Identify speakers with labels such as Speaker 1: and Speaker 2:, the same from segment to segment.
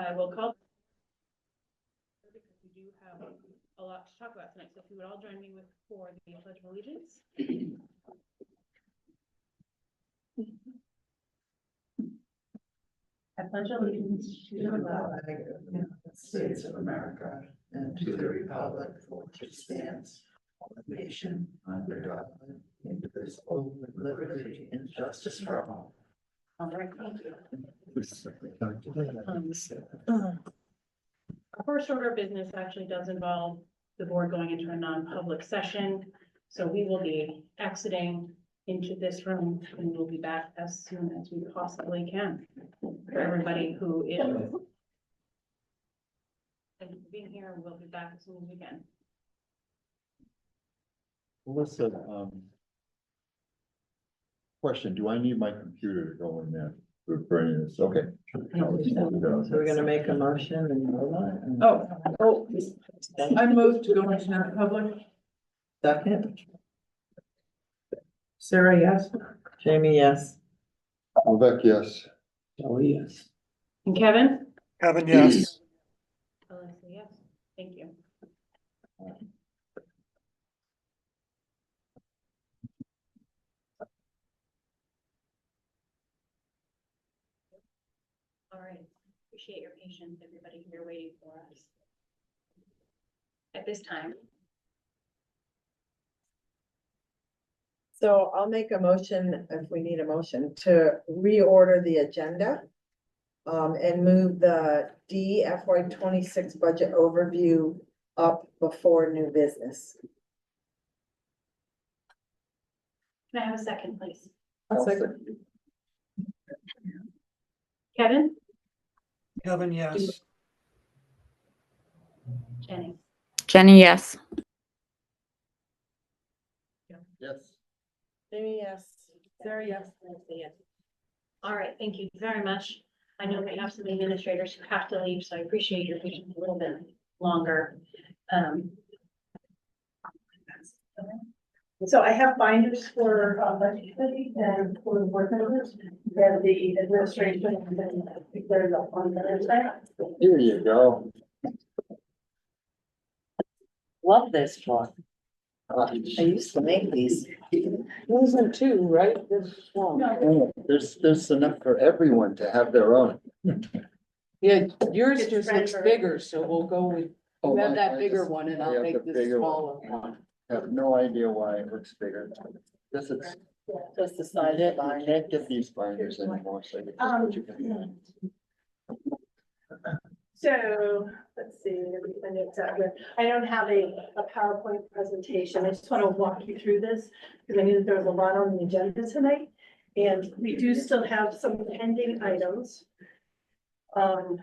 Speaker 1: I will call because we do have a lot to talk about tonight. So if you would all join me for the Pledge of Allegiance. I pledge allegiance to the flag
Speaker 2: of the United States of America and to the republic for which it stands, one nation under God, indivisible, with liberty and justice for all.
Speaker 1: All right. Our first order of business actually does involve the board going into a non-public session. So we will be exiting into this room and we'll be back as soon as we possibly can. For everybody who is being here, we'll be back as soon as we can.
Speaker 3: Melissa, question, do I need my computer to go in there for any of this? Okay.
Speaker 2: So we're gonna make a motion and vote on it.
Speaker 4: Oh, I moved to go into non-public.
Speaker 2: Second,
Speaker 4: Sarah, yes.
Speaker 2: Jamie, yes.
Speaker 3: Vivek, yes.
Speaker 4: Kelly, yes.
Speaker 1: And Kevin?
Speaker 5: Kevin, yes.
Speaker 1: Alyssa, yes. Thank you. All right. Appreciate your patience, everybody here waiting for us. At this time.
Speaker 2: So I'll make a motion, if we need a motion, to reorder the agenda. And move the FY 26 budget overview up before new business.
Speaker 1: Can I have a second, please?
Speaker 2: I'll second.
Speaker 1: Kevin?
Speaker 5: Kevin, yes.
Speaker 1: Jenny?
Speaker 6: Jenny, yes.
Speaker 3: Yes.
Speaker 2: Jamie, yes.
Speaker 1: Sarah, yes. Alyssa, yes. All right, thank you very much. I know we have some administrators who have to leave, so I appreciate your patience a little bit longer.
Speaker 7: So I have binders for budget committee and for the board members and the administration, and then I think there's on the other side.
Speaker 3: Here you go.
Speaker 2: Love this one. I used to make these.
Speaker 4: Those are two, right? There's one.
Speaker 3: There's enough for everyone to have their own.
Speaker 4: Yeah, yours
Speaker 7: It's
Speaker 4: just looks
Speaker 7: French.
Speaker 4: bigger, so we'll go with,
Speaker 3: Oh,
Speaker 4: you have
Speaker 3: I
Speaker 4: that bigger
Speaker 3: just-
Speaker 4: one and
Speaker 3: I
Speaker 4: I'll
Speaker 3: have
Speaker 4: make
Speaker 3: the
Speaker 4: this
Speaker 3: bigger
Speaker 4: smaller
Speaker 3: one.
Speaker 4: one.
Speaker 3: I have no idea why it looks bigger. This is,
Speaker 2: Just the
Speaker 3: I
Speaker 2: size
Speaker 3: can't,
Speaker 2: of
Speaker 3: you
Speaker 2: binder.
Speaker 3: can't get these binders anymore, so you can what you can.
Speaker 7: So let's see, I know exactly. I don't have a PowerPoint presentation. I just want to walk you through this because I knew that there was a lot on the agenda tonight. And we do still have some pending items. So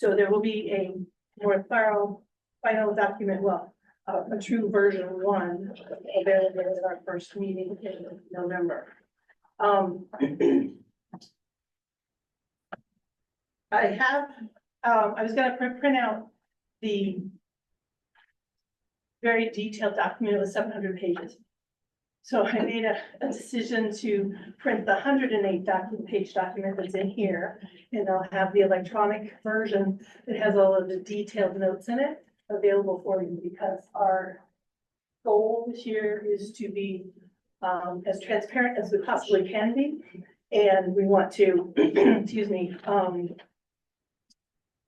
Speaker 7: there will be a more thorough final document, well, a true version 1 available at our first meeting in November. I was gonna print out the very detailed document with 700 pages. So I made a decision to print the 108 page document that's in here, and I'll have the electronic version that has all of the detailed notes in it available for you, because our goal this year is to be as transparent as we possibly can be, and we want to, excuse me,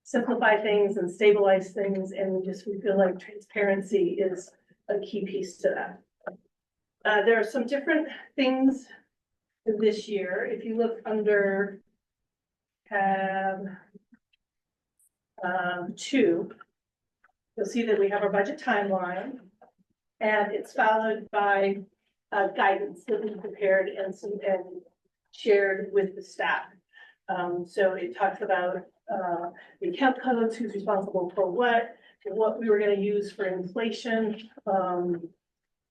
Speaker 7: simplify things and stabilize things, and we feel like transparency is a key piece to that. There are some different things this year. If you look under tab 2, you'll see that we have our budget timeline, and it's followed by guidance that we prepared and shared with the staff. So it talks about the account codes, who's responsible for what we were going to use for inflation.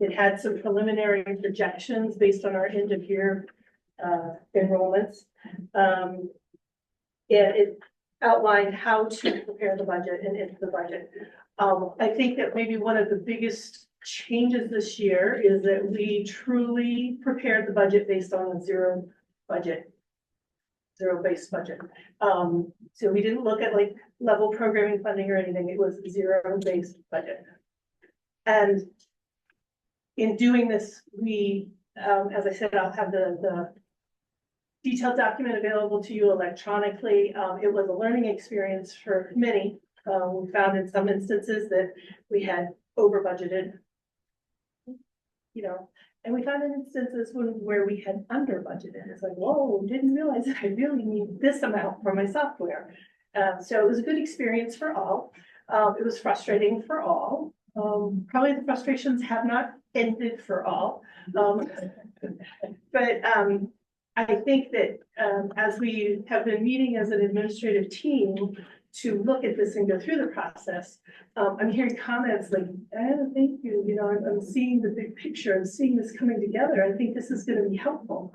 Speaker 7: It had some preliminary projections based on our end of year enrollments. And it outlined how to prepare the budget and into the budget. I think that maybe one of the biggest changes this year is that we truly prepared the budget based on a zero budget. zero-based budget. So we didn't look at like level programming funding or anything, it was zero-based budget. And in doing this, we, as I said, I'll have the detailed document available to you electronically. It was a learning experience for many. We found in some instances that we had over budgeted, you know, and we found in instances where we had under budgeted. It's like, whoa, didn't realize that I really need this amount for my software. So it was a good experience for all. It was frustrating for all. Probably the frustrations have not ended for all. But I think that as we have been meeting as an administrative team to look at this and go through the process, I'm hearing comments like, oh, thank you, you know, I'm seeing the big picture, I'm seeing this coming together. I think this is going to be helpful.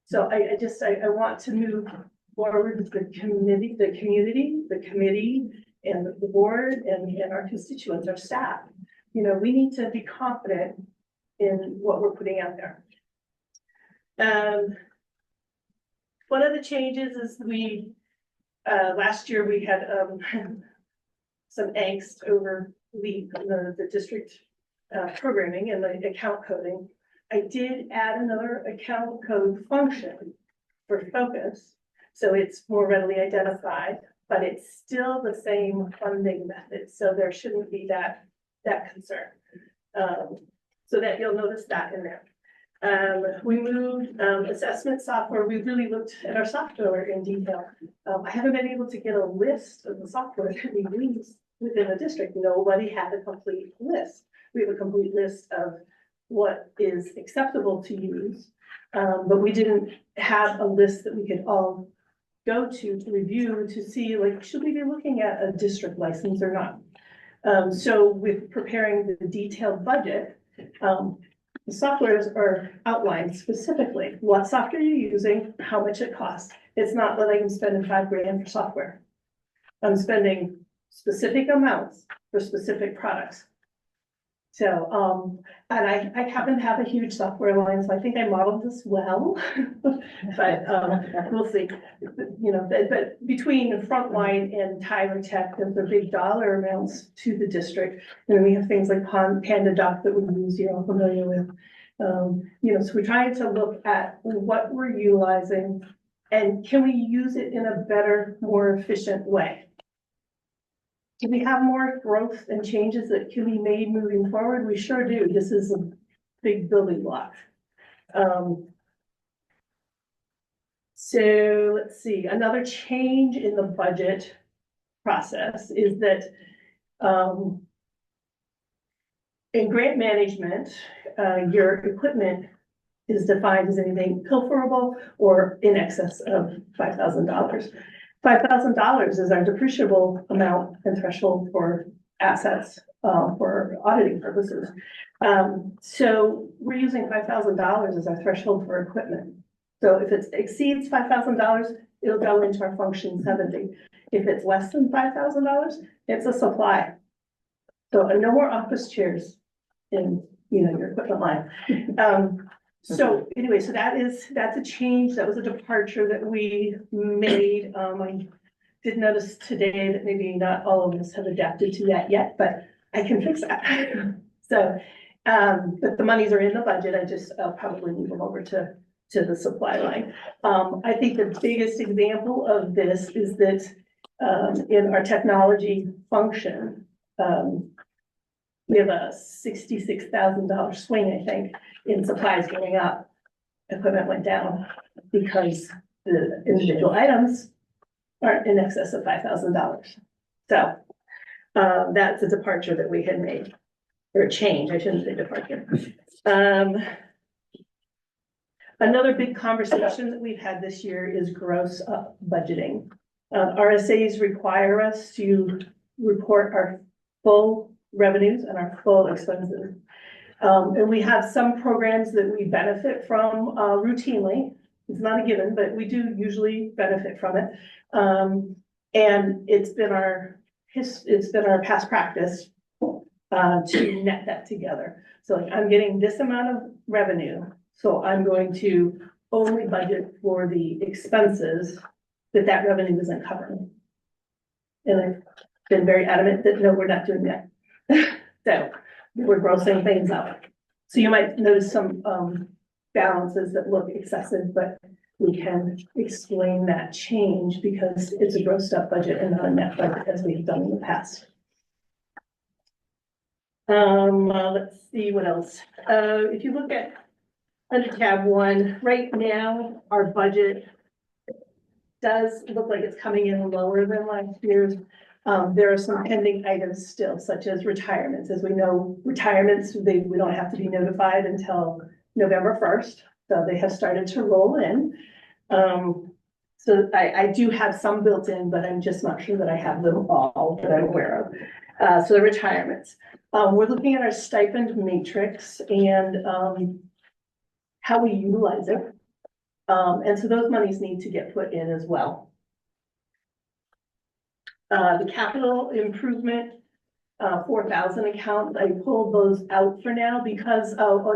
Speaker 7: So I want to move forward with the committee, the committee, and the board and our constituents, our staff. You know, we need to be confident in what we're putting out there. One of the changes is last year we had some angst over the district programming and the account coding. I did add another account code function for focus, so it's more readily identified, but it's still the same funding method, so there shouldn't be that concern. So that you'll notice that in there. We moved assessment software. We really looked at our software in detail. I haven't been able to get a list of the software that we use within the district. Nobody had a complete list. We have a complete list of what is acceptable to use, but we didn't have a list that we could all go to review to see, like, should we be looking at a district license or not? So with preparing the detailed budget, the softwares are outlined specifically, what software you're using, how much it costs. It's not that I'm spending $5 grand for software. I'm spending specific amounts for specific products. So, and I happen to have a huge software line, so I think I modeled this well, but we'll see. You know, but between Frontline and Tyler Tech, there's the big dollar amounts to the district. And we have things like PandaDoc that we use, you're all familiar with. You know, so we're trying to look at what we're utilizing and can we use it in a better, more efficient way. Do we have more growth and changes that can be made moving forward? We sure do. This is a big building block. So let's see, another change in the budget process is that in grant management, your equipment is defined as anything pilferable or in excess of $5,000. $5,000 is our depreciable amount and threshold for assets for auditing purposes. So we're using $5,000 as our threshold for equipment. So if it exceeds $5,000, it'll go into our function 70. If it's less than $5,000, it's a supply. So no more office chairs in, you know, your equipment line. So anyway, so that's a change. That was a departure that we made. I did notice today that maybe not all of us have adapted to that yet, but I can fix that. So, but the monies are in the budget. I'll probably move them over to the supply line. I think the biggest example of this is that in our technology function, we have a $66,000 swing, I think, in supplies going up. Equipment went down because the individual items aren't in excess of $5,000. So that's a departure that we had made, or a change, I shouldn't say departure. Another big conversation that we've had this year is gross up budgeting. RSAs require us to report our full revenues and our full expenses. And we have some programs that we benefit from routinely. It's not a given, but we do usually benefit from it. And it's been our past practice to net that together. So like, I'm getting this amount of revenue, so I'm going to only budget for the expenses that that revenue isn't covering. And I've been very adamant that, no, we're not doing that. So we're grossing things up. So you might notice some, balances that look excessive, but we can explain that change because it's a grossed up budget and not a net budget as we've done in the past. Let's see what else. If you look at under tab 1, right now, our budget does look like it's coming in lower than last year's. There are some pending items still, such as retirements. As we know, retirements, we don't have to be notified until November 1st. So they have started to roll in. So I do have some built in, but I'm just not sure that I have them all that I'm aware of. So the retirements. We're looking at our stipend matrix and how we utilize it. And so those monies need to get put in as well. The capital improvement, 4,000 account, I pulled those out for now because of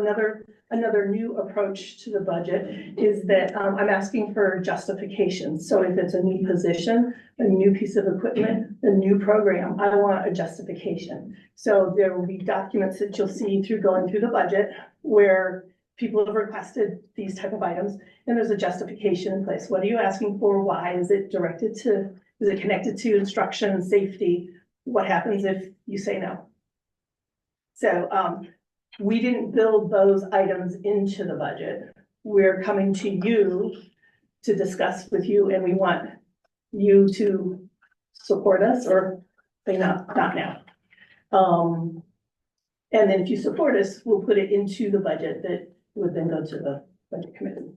Speaker 7: another new approach to the budget is that I'm asking for justification. So if it's a new position, a new piece of equipment, a new program, I want a justification. So there will be documents that you'll see through going through the budget where people have requested these type of items and there's a justification in place. What are you asking for? Why is it directed to? Is it connected to instruction and safety? What happens if you say no? So we didn't build those items into the budget. We're coming to you to discuss with you, and we want you to support us or say not now. And then if you support us, we'll put it into the budget that would then go to the budget committee.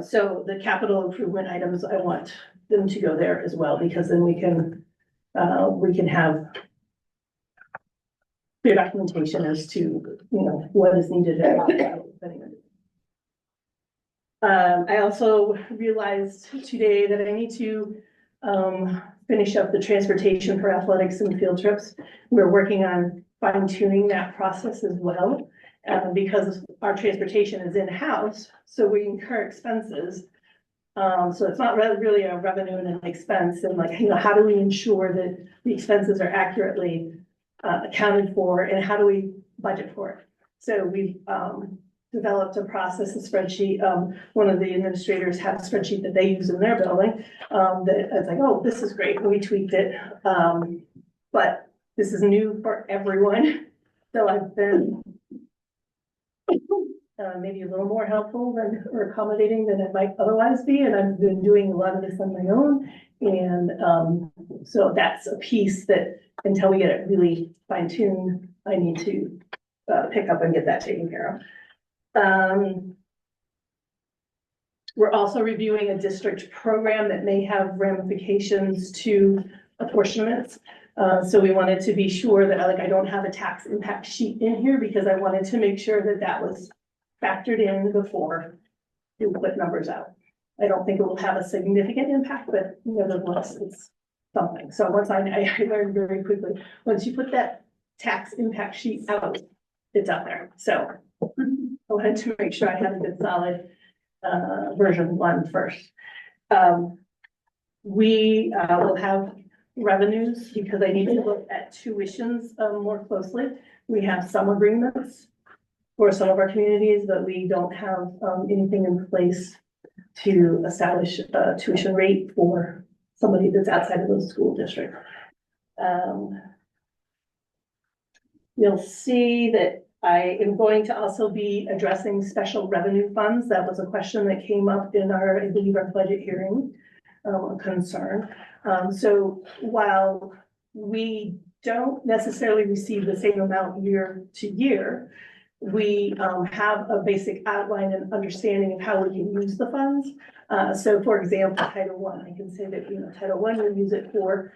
Speaker 7: So the capital improvement items, I want them to go there as well, because then we can have clear documentation as to, what is needed. I also realized today that I need to finish up the transportation for athletics and field trips. We're working on fine tuning that process as well, because our transportation is in-house, so we incur expenses. So it's not really a revenue and an expense, and how do we ensure that the expenses are accurately accounted for, and how do we budget for it? So we've developed a process, a spreadsheet. One of the administrators had a spreadsheet that they use in their building. That it's like, oh, this is great. We tweaked it, but this is new for everyone. So I've been maybe a little more helpful than or accommodating than it might otherwise be, and I've been doing a lot of this on my own. And so that's a piece that until we get it really fine-tuned, I need to pick up and get that taken care of. We're also reviewing a district program that may have ramifications to apportionments. So we wanted to be sure that I don't have a tax impact sheet in here, because I wanted to make sure that that was factored in before you put numbers out. I don't think it will have a significant impact, but nevertheless, it's something. So once I learned very quickly, once you put that tax impact sheet out, it's out there. So I wanted to make sure I had a good solid version 1 first. We will have revenues because I need to look at tuitions more closely. We have some agreements for some of our communities, but we don't have anything in place to establish a tuition rate for somebody that's outside of the school district. You'll see that I am going to also be addressing special revenue funds. That was a question that came up in I believe our budget hearing, a concern. So while we don't necessarily receive the same amount year to year, we have a basic outline and understanding of how we can use the funds. So for example, Title I, I can say that, Title I, we use it for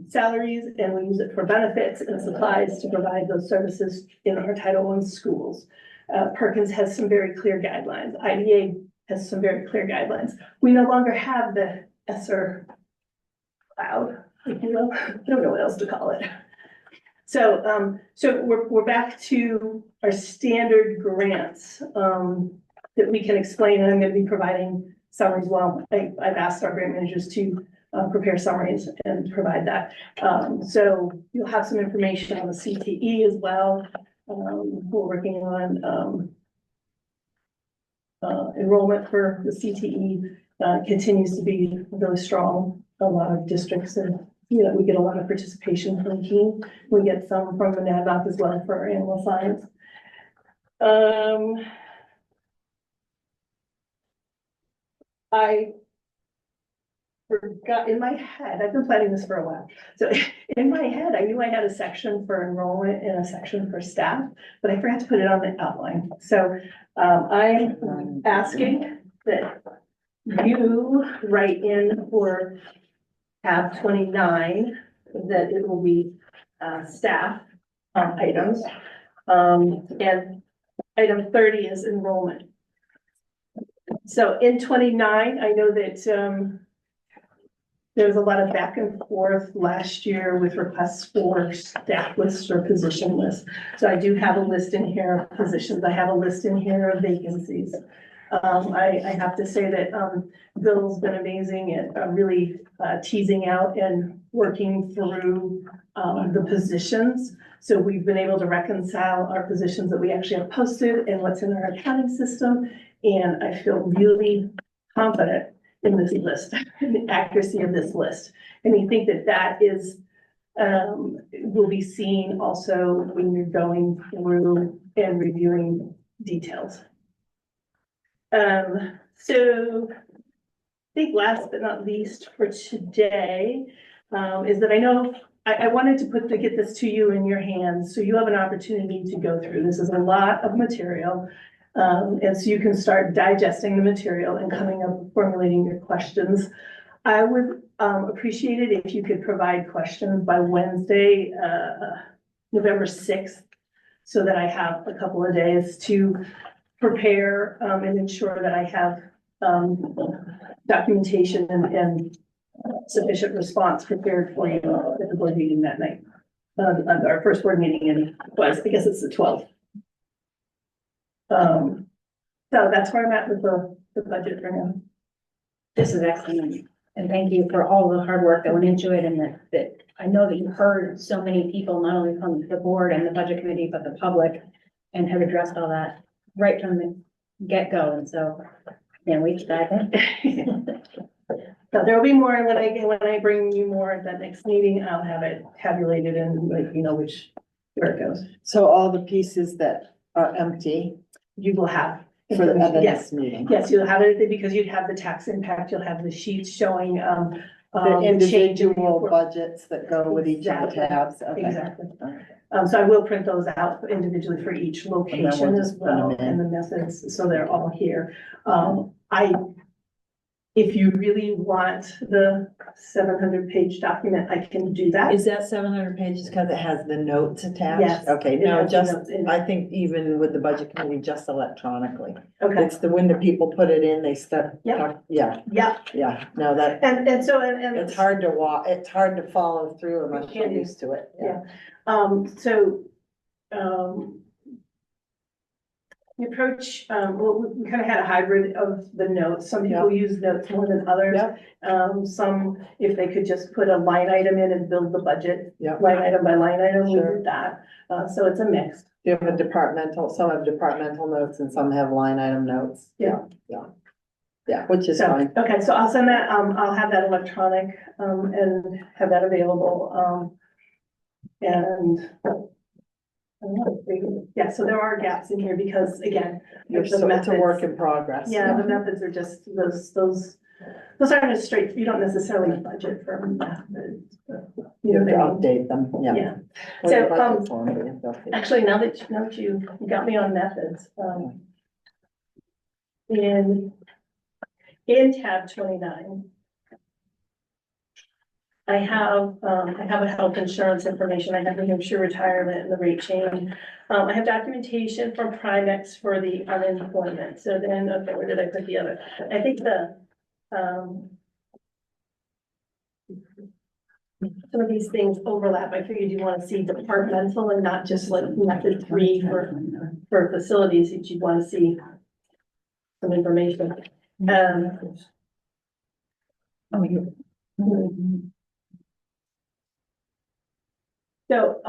Speaker 7: salaries, and we use it for benefits and supplies to provide those services in our Title I schools. Perkins has some very clear guidelines. IDA has some very clear guidelines. We no longer have the ESSER cloud, if you will. I don't know what else to call it. So we're back to our standard grants. that we can explain, and I'm gonna be providing summaries. Well, I've asked our grant managers to prepare summaries and provide that. So you'll have some information on the CTE as well. We're working on enrollment for the CTE continues to be really strong. A lot of districts and, we get a lot of participation from Keene. We get some from the NADOC as well for animal science. I forgot in my head, I've been planning this for a while. So in my head, I knew I had a section for enrollment and a section for staff, but I forgot to put it on the outline. So I'm asking that you write in for tab 29, that it will be staff items. And item 30 is enrollment. So in 29, I know that there was a lot of back and forth last year with requests for staff lists or position lists. So I do have a list in here of positions. I have a list in here of vacancies. I have to say that Bill's been amazing at really teasing out and working through the positions. So we've been able to reconcile our positions that we actually have posted and what's in our accounting system. And I feel really confident in this list, in the accuracy of this list. And we think that that is, will be seen also when you're going through and reviewing details. So I think last but not least for today, is that I know I wanted to get this to you in your hands, so you have an opportunity to go through. This is a lot of material. And so you can start digesting the material and coming up with formulating your questions. I would appreciate it if you could provide questions by Wednesday, November 6th, so that I have a couple of days to prepare and ensure that I have documentation and sufficient response prepared for you at the board meeting that night. Our first board meeting was, I guess it's the 12th. So that's where I'm at with the budget for now.
Speaker 6: This is excellent, and thank you for all the hard work that went into it, and that I know that you heard so many people, not only from the board and the budget committee, but the public, and have addressed all that right from the get-go, and so can't wait to dive in.
Speaker 7: So there will be more when I bring you more at that next meeting. I'll have it tabulated and let you know where it goes.
Speaker 2: So all the pieces that are empty
Speaker 7: You will have.
Speaker 2: for the
Speaker 7: Yes,
Speaker 2: next meeting.
Speaker 7: yes, you'll have it because you'd have the tax impact. You'll have the sheets showing
Speaker 2: The individual
Speaker 7: change in-
Speaker 2: budgets that go with each of the
Speaker 7: Exactly.
Speaker 2: tabs. Okay.
Speaker 7: Exactly.
Speaker 2: All right.
Speaker 7: So I will print those out individually for each location
Speaker 2: we'll
Speaker 7: as
Speaker 2: just put 'em
Speaker 7: well,
Speaker 2: in.
Speaker 7: and the methods, so they're all here. If you really want the 700-page document, I can do that.
Speaker 2: Is that 700 pages because it has the notes attached?
Speaker 7: Yes,
Speaker 2: Okay,
Speaker 7: it
Speaker 2: no,
Speaker 7: has the
Speaker 2: just,
Speaker 7: notes in it.
Speaker 2: I think even with the budget committee, just electronically.
Speaker 7: Okay,
Speaker 2: It's the, when the people put it in, they start.
Speaker 7: Yep.
Speaker 2: Yeah,
Speaker 7: yeah,
Speaker 2: no, that,
Speaker 7: and so, and.
Speaker 2: it's hard to it's hard to follow through unless you're
Speaker 7: can't do.
Speaker 2: used to it.
Speaker 7: Yeah. The approach, well, we kind of had a hybrid of the notes. Some people use notes more than others.
Speaker 2: Yeah.
Speaker 7: Some, if they could just put a line item in and build the budget,
Speaker 2: Yeah.
Speaker 7: line item by line item, we
Speaker 2: Sure.
Speaker 7: did that. So it's a mix.
Speaker 2: You have a departmental, some have departmental notes and some have line item notes.
Speaker 7: Yeah.
Speaker 2: Yeah, which is
Speaker 7: So,
Speaker 2: fine.
Speaker 7: okay, so I'll send that, I'll have that electronic, and have that available, and. Yeah, so there are gaps in here because again,
Speaker 2: It's
Speaker 7: the
Speaker 2: a
Speaker 7: methods.
Speaker 2: work in progress.
Speaker 7: Yeah, the methods are just those aren't as straight, you don't necessarily budget for methods. But,
Speaker 2: You have to
Speaker 7: what I mean?
Speaker 2: update them, yeah.
Speaker 7: Yeah,
Speaker 2: Well,
Speaker 7: So,
Speaker 2: your budget form, you have to update.
Speaker 7: actually, now that you got me on methods, in tab 29. I have a health insurance information. I have the Hampshire retirement and the rate change. I have documentation from Primex for the unemployment. So then, okay, where did I put the other? I think some of these things overlap. I figured you want to see departmental and not just like method 3 for facilities that you want to see. some information. So,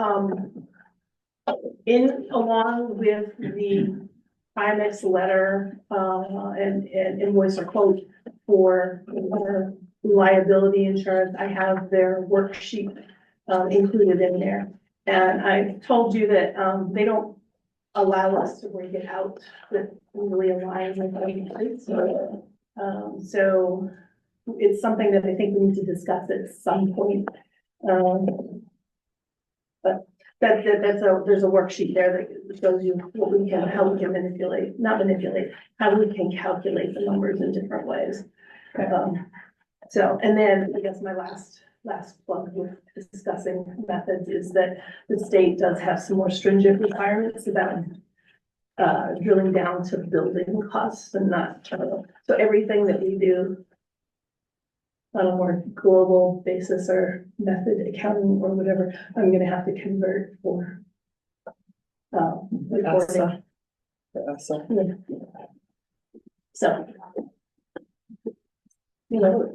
Speaker 7: along with the IMAX letter, and invoice or quote for liability insurance, I have their worksheet, included in there. And I told you that, they don't allow us to break it out that really aligns with what we do. So it's something that I think we need to discuss at some point. But there's a worksheet there that shows you what we can, how we can not manipulate, how we can calculate the numbers in different ways. So, and then I guess my last plug with discussing methods is that the state does have some more stringent requirements about drilling down to building costs and not, so everything that we do on a more global basis or method accounting or whatever, I'm gonna have to convert for reporting. So. You know,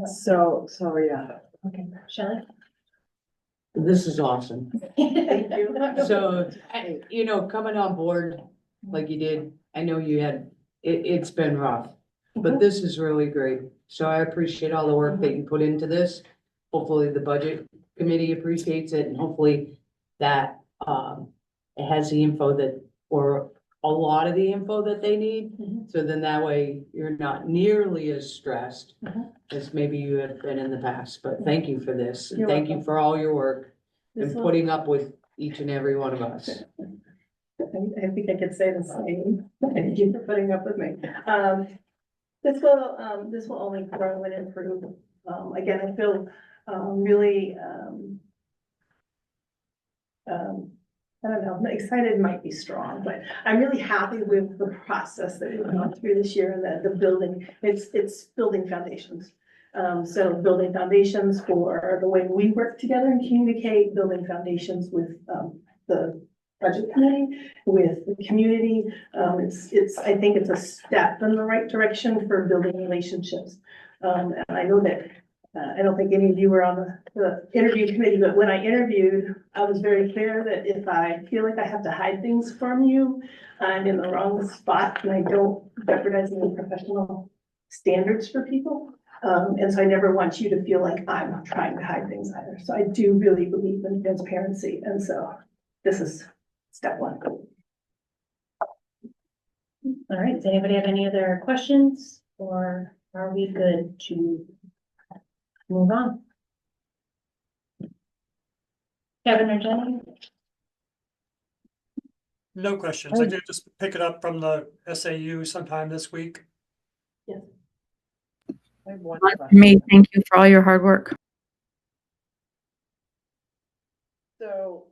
Speaker 2: So, yeah.
Speaker 6: Okay, Shelley?
Speaker 4: This is awesome.
Speaker 7: thank you.
Speaker 4: So, you know, coming on board like you did, I know you had, it's been rough, but this is really great. So I appreciate all the work that you put into this. Hopefully the budget committee appreciates it and hopefully that, it has the info that, or a lot of the info that they need. So then that way you're not nearly as stressed as maybe you have been in the past, but thank you for this.
Speaker 7: You're
Speaker 4: Thank you for all your work
Speaker 7: This
Speaker 4: and
Speaker 7: will-
Speaker 4: putting up with each and every one of us.
Speaker 7: I think I could say the same. Thank you for putting up with me. This will only grow and improve. Again, I feel, really, I don't know, excited might be strong, but I'm really happy with the process that we've gone through this year and the building, it's building foundations. So building foundations for the way we work together and communicate, building foundations with, the budget committee, with the community. I think it's a step in the right direction for building relationships. And I know that, I don't think any of you were on the interview committee, but when I interviewed, I was very clear that if I feel like I have to hide things from you, I'm in the wrong spot and I don't jeopardize any professional standards for people. And so I never want you to feel like I'm trying to hide things either. So I do really believe in transparency. And so this is step one.
Speaker 6: All right, does anybody have any other questions or are we good to move on? Kevin or Jenny?
Speaker 5: No questions. I did just pick it up from the SAU sometime this week.
Speaker 2: I have one
Speaker 8: For
Speaker 2: question.
Speaker 8: me, thank you for all your hard work.
Speaker 2: So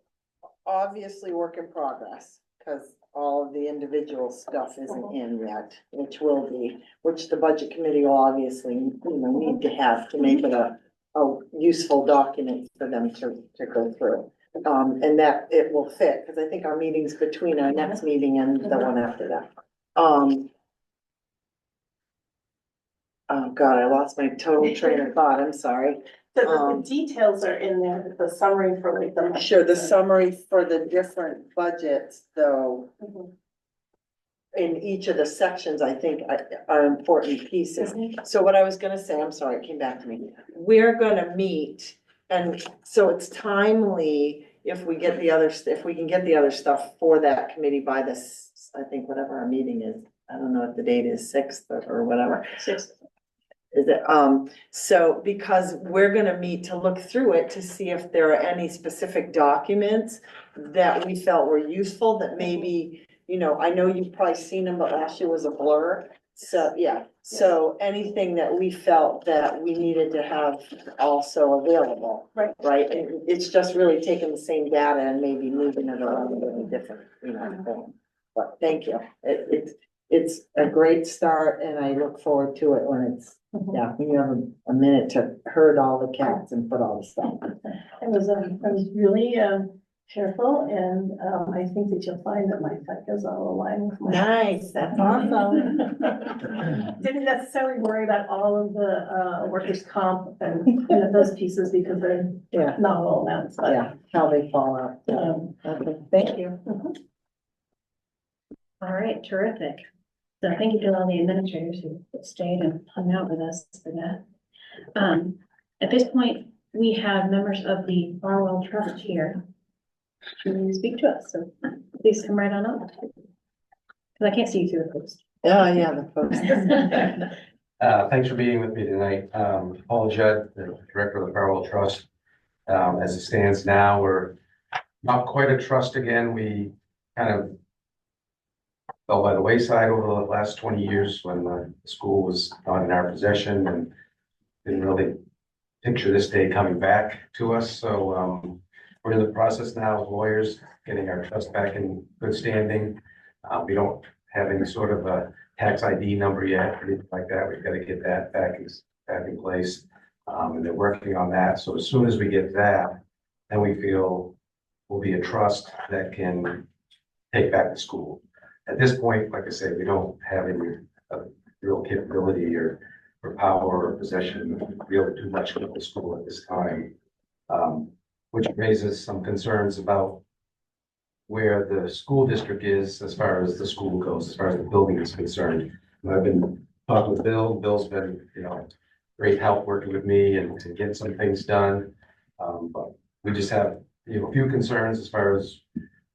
Speaker 2: obviously work in progress, because all of the individual stuff isn't in yet, which will be, which the budget committee will obviously, need to have to make it a useful document for them to go through. And that it will fit, because I think our meeting's between our next meeting and the one after that. Oh God, I lost my total train of thought, I'm sorry.
Speaker 7: The details are in there, the summary for like the.
Speaker 2: Sure, the summary for the different budgets, though, in each of the sections, I think are important pieces. So what I was gonna say, I'm sorry, it came back to me. We're gonna meet, and so it's timely if we get if we can get the other stuff for that committee by this, I think whatever our meeting is. I don't know if the date is 6th or whatever.
Speaker 7: 6th.
Speaker 2: Is it, so because we're gonna meet to look through it to see if there are any specific documents that we felt were useful that maybe, I know you've probably seen them, but last year was a blur. So, yeah, so anything that we felt that we needed to have also available. Right, and it's just really taking the same data and maybe moving it around in a different, form. But thank you, it's a great start and I look forward to it when it's, when you have a minute to herd all the cats and put all the stuff.
Speaker 7: I was really, careful, and I think that you'll find that my FICA's all aligned with my.
Speaker 2: Nice, that's awesome.
Speaker 7: Didn't necessarily worry about all of the workers' comp and you know, those pieces because they're
Speaker 2: Yeah,
Speaker 7: not all amounts, but.
Speaker 2: yeah, how they fall out. Okay, thank you.
Speaker 6: All right, terrific. So thank you to all the administrators who stayed and hung out with us for that. At this point, we have members of the Barwell Trust here to speak to us, so please come right on up. Because I can't see you through the post.
Speaker 2: Oh, yeah, the folks.
Speaker 8: Thanks for being with me tonight. Paul Judd, the Director of the Barwell Trust. As it stands now, we're not quite a trust again. We kind of fell by the wayside over the last 20 years when the school was not in our possession and didn't really picture this day coming back to us. So we're in the process now of lawyers getting our trust back in good standing. We don't have any sort of a tax ID number yet, or anything like that. We've got to get that back in place. And they're working on that. So as soon as we get that, then we feel we'll be a trust that can take back the school. At this point, like I say, we don't have any real capability or power or possession to be able to do much with the school at this time. Which raises some concerns about where the school district is as far as the school goes, as far as the building is concerned. And I've been talking with Bill. Bill's been, great help working with me and to get some things done. But we just have, a few concerns as far as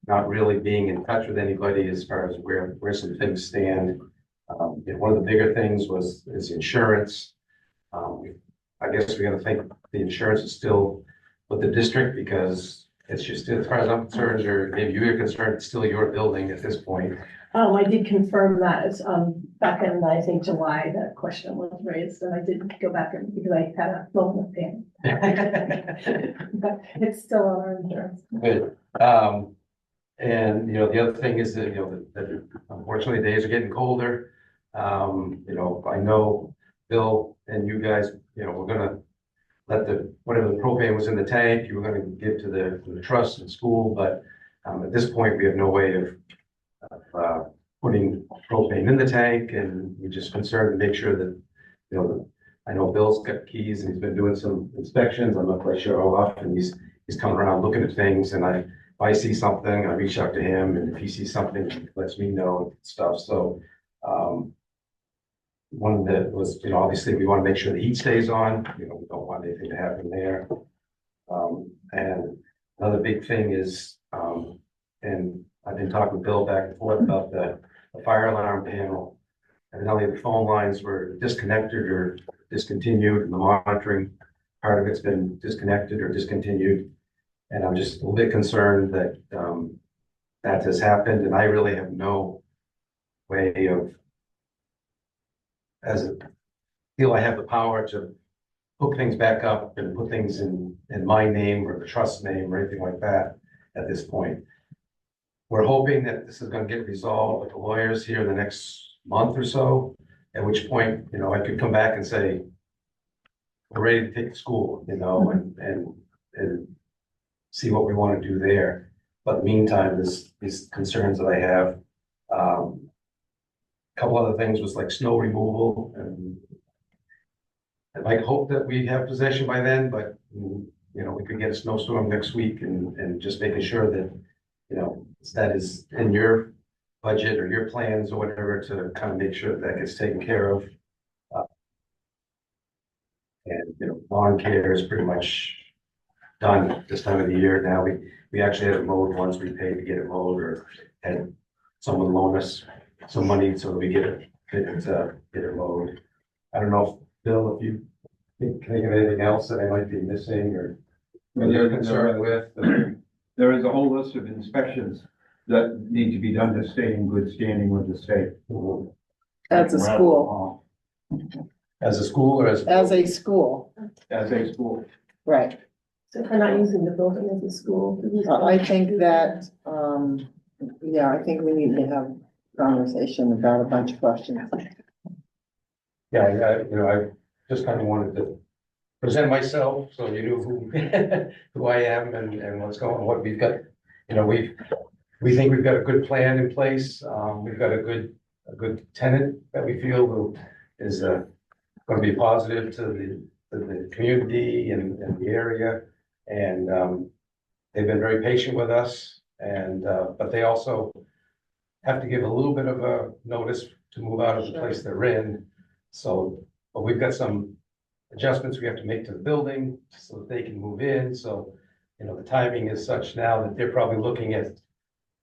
Speaker 8: not really being in touch with anybody as far as where some things stand. One of the bigger things is insurance. I guess we got to think the insurance is still with the district because it's just, as far as I'm concerned, or maybe you're concerned, it's still your building at this point.
Speaker 7: I did confirm that, it's, back in, I think, July, that question was raised, and I did go back and, because I had a moment of pain. But it's still on our insurance.
Speaker 8: Good. And, the other thing is that, that unfortunately days are getting colder. I know Bill and you guys, we're gonna let whatever the propane was in the tank, you were gonna give to the trust and school, but at this point, we have no way of putting propane in the tank, and we're just concerned to make sure that, I know Bill's got keys and he's been doing some inspections. I'm not quite sure how often he's coming around looking at things, and if I see something, I reach out to him, and if he sees something, he lets me know stuff. So one of the was, obviously we want to make sure the heat stays on, we don't want anything to happen there. And another big thing is, and I've been talking with Bill back and forth about the fire alarm panel. And not only the phone lines were disconnected or discontinued, and the monitoring part of it's been disconnected or discontinued. And I'm just a little bit concerned that that has happened, and I really have no way of, as I feel I have the power to hook things back up and put things in my name or the trust name or anything like that at this point. We're hoping that this is going to get resolved with the lawyers here in the next month or so, at which point, I could come back and say, we're ready to take the school, and see what we want to do there. But in the meantime, these concerns that I have, a couple other things was like snow removal, and I'd like hope that we have possession by then, but we could get a snowstorm next week, and just making sure that, that is in your budget or your plans or whatever to kind of make sure that gets taken care of. And, lawn care is pretty much done at this time of the year. Now, we actually had it mowed once. We paid to get it mowed, or had someone loan us some money so that we get it mowed. I don't know, Bill, if you think of anything else that I might be missing or you're concerned with.
Speaker 9: There is a whole list of inspections that need to be done to stay in good standing with the state.
Speaker 2: As a school,
Speaker 8: As a school or as?
Speaker 2: as a school,
Speaker 9: As a school.
Speaker 2: right.
Speaker 7: So if we're not using the building as a school.
Speaker 2: I think that, I think we need to have a conversation about a bunch of questions.
Speaker 8: Yeah, I just kind of wanted to present myself, so you knew who I am and what we've got you know, we think we've got a good plan in place. We've got a good tenant that we feel is gonna be positive to the community and the area. And they've been very patient with us, and but they also have to give a little bit of a notice to move out of the place they're in. So, but we've got some adjustments we have to make to the building so that they can move in. So, you know, the timing is such now that they're probably looking at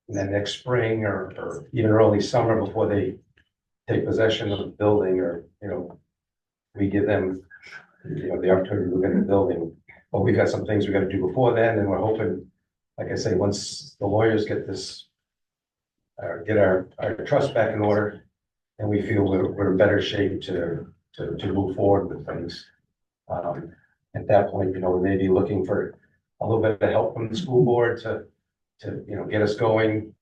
Speaker 8: the next spring or even early summer before they take possession of the building, or, you know, we give them, you know, the opportunity to move in the building. But we've got some things we gotta do before then, and we're hoping, like I say, once the lawyers get this, get our trust back in order, and we feel we're in better shape to move forward with things. At that point, you know, we may be looking for a little bit of help from the school board to, you know, get us going.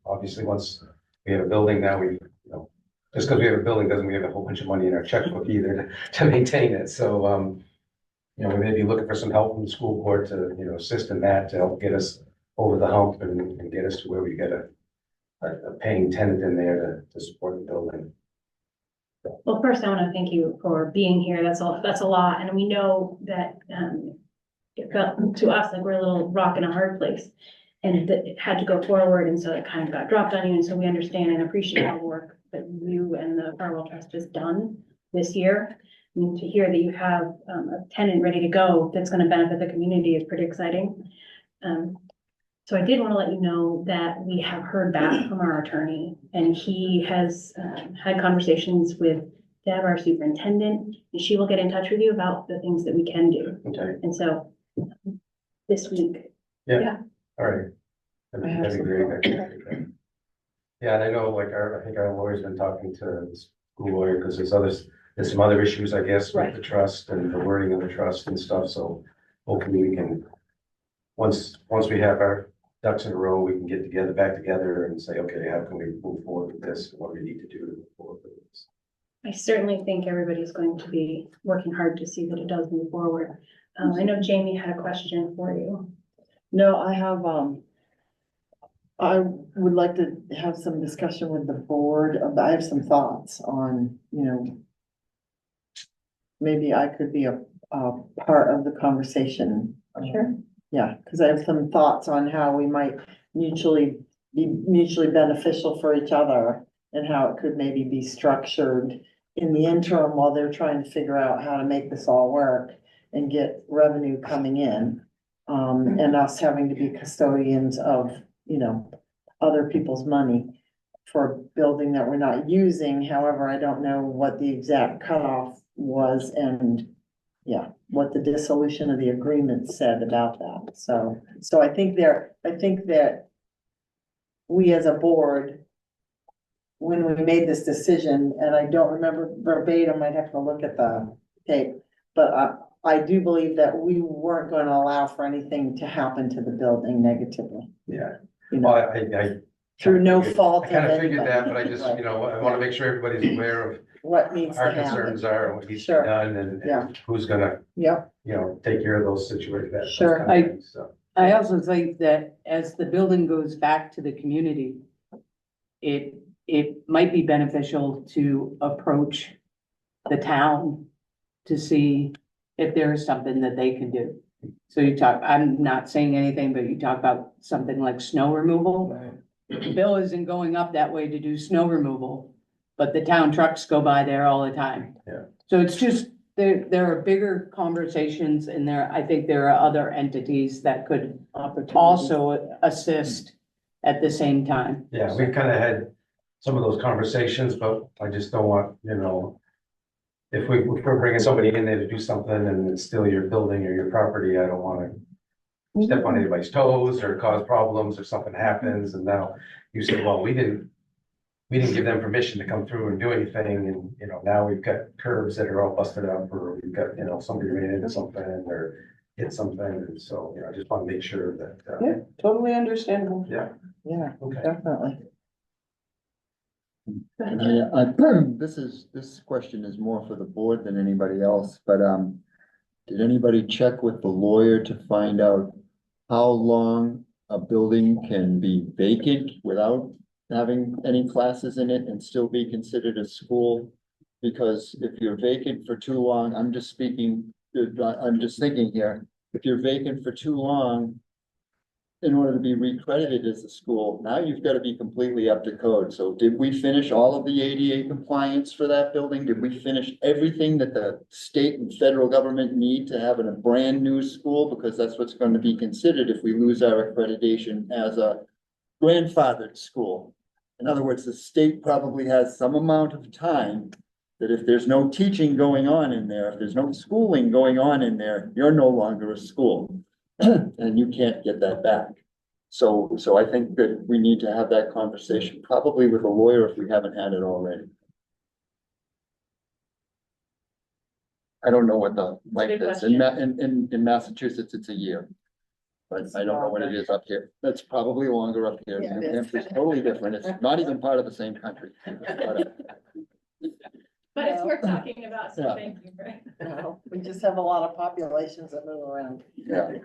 Speaker 8: Obviously, once we have a building now, you know, just because we have a building doesn't mean we have a whole bunch of money in our checkbook either to maintain it. So, you know, we may be looking for some help from the school board to, you know, assist in that, to help get us over the hump and get us to where we get a paying tenant in there to support the building.
Speaker 6: Well, first, I want to thank you for being here. That's a lot. And we know that, it felt to us like we're a little rock in a hard place. And that it had to go forward, and so it kind of got dropped on you, and so we understand and appreciate all the work that you and the Firewall Trust has done this year. And to hear that you have a tenant ready to go that's gonna benefit the community is pretty exciting. So I did want to let you know that we have heard back from our attorney, and he has had conversations with Deb, our superintendent, and she will get in touch with you about the things that we can do.
Speaker 8: Okay,
Speaker 6: And so this week,
Speaker 8: all right. That'd be great. Yeah, and I know, like, I think our lawyer's been talking to the school lawyer, because there's some other issues, I guess, with the trust and the wording of the trust and stuff, so hopefully we can, once we have our ducks in a row, we can get back together and say, okay, how can we move forward with this? What do we need to do to move forward with this?
Speaker 6: I certainly think everybody's going to be working hard to see that it does move forward. I know Jamie had a question for you.
Speaker 2: No, I have, I would like to have some discussion with the board. I have some thoughts on, you know, maybe I could be a part of the conversation.
Speaker 6: Sure.
Speaker 2: Yeah, because I have some thoughts on how we might be mutually beneficial for each other, and how it could maybe be structured in the interim while they're trying to figure out how to make this all work and get revenue coming in. And us having to be custodians of, you know, other people's money for a building that we're not using. However, I don't know what the exact cutoff was, and what the dissolution of the agreement said about that. So I think that we as a board, when we made this decision, and I don't remember verbatim, I'd have to look at the tape, but I do believe that we weren't going to allow for anything to happen to the building negatively.
Speaker 8: Yeah,
Speaker 2: You
Speaker 8: well,
Speaker 2: know,
Speaker 8: I
Speaker 2: through no fault
Speaker 8: I
Speaker 2: of
Speaker 8: kind of figured that,
Speaker 2: anybody.
Speaker 8: but I just, you know, I want to make sure everybody's aware of
Speaker 2: What needs
Speaker 8: our
Speaker 2: to happen.
Speaker 8: concerns are, and what needs to
Speaker 2: Sure.
Speaker 8: be done, and
Speaker 2: Yeah.
Speaker 8: who's gonna,
Speaker 2: Yep,
Speaker 8: you know, take care of those situations.
Speaker 2: Sure.
Speaker 8: So,
Speaker 4: I also think that as the building goes back to the community, it might be beneficial to approach the town to see if there is something that they can do. So I'm not saying anything, but you talk about something like snow removal. Bill isn't going up that way to do snow removal, but the town trucks go by there all the time.
Speaker 8: Yeah.
Speaker 4: So it's just, there are bigger conversations in there. I think there are other entities that could also assist at the same time.
Speaker 8: yeah, we've kind of had some of those conversations, but I just don't want, you know, if we're bringing somebody in there to do something and it's still your building or your property, I don't want to step on anybody's toes or cause problems if something happens. And now you say, well, we didn't give them permission to come through and do anything. And, you know, now we've got curbs that are all busted up, or we've got, you know, somebody ran into something or hit something. And so, you know, I just want to make sure that,
Speaker 4: Yeah, totally understandable.
Speaker 2: yeah,
Speaker 8: okay.
Speaker 2: definitely.
Speaker 3: This question is more for the board than anybody else, but, did anybody check with the lawyer to find out how long, a building can be vacant without having any classes in it and still be considered a school? Because if you're vacant for too long, I'm just speaking, I'm just thinking here, if you're vacant for too long, in order to be recredited as a school, now you've got to be completely up to code. So did we finish all of the ADA compliance for that building? Did we finish everything that the state and federal government need to have in a brand new school? Because that's what's going to be considered if we lose our accreditation as a grandfathered school. In other words, the state probably has some amount of time that if there's no teaching going on in there, if there's no schooling going on in there, you're no longer a school. And you can't get that back. So I think that we need to have that conversation, probably with a lawyer if we haven't had it already. I don't know what the length is. In Massachusetts, it's a year. But I don't know what it is up here. That's probably longer up here.
Speaker 2: Yeah, it
Speaker 3: New
Speaker 2: is.
Speaker 3: Hampshire's totally different. It's not even part of the same country.
Speaker 1: But it's worth talking about, so
Speaker 3: Yeah.
Speaker 1: thank you, Greg.
Speaker 2: No, we just have a lot of populations that move around.
Speaker 3: Yeah.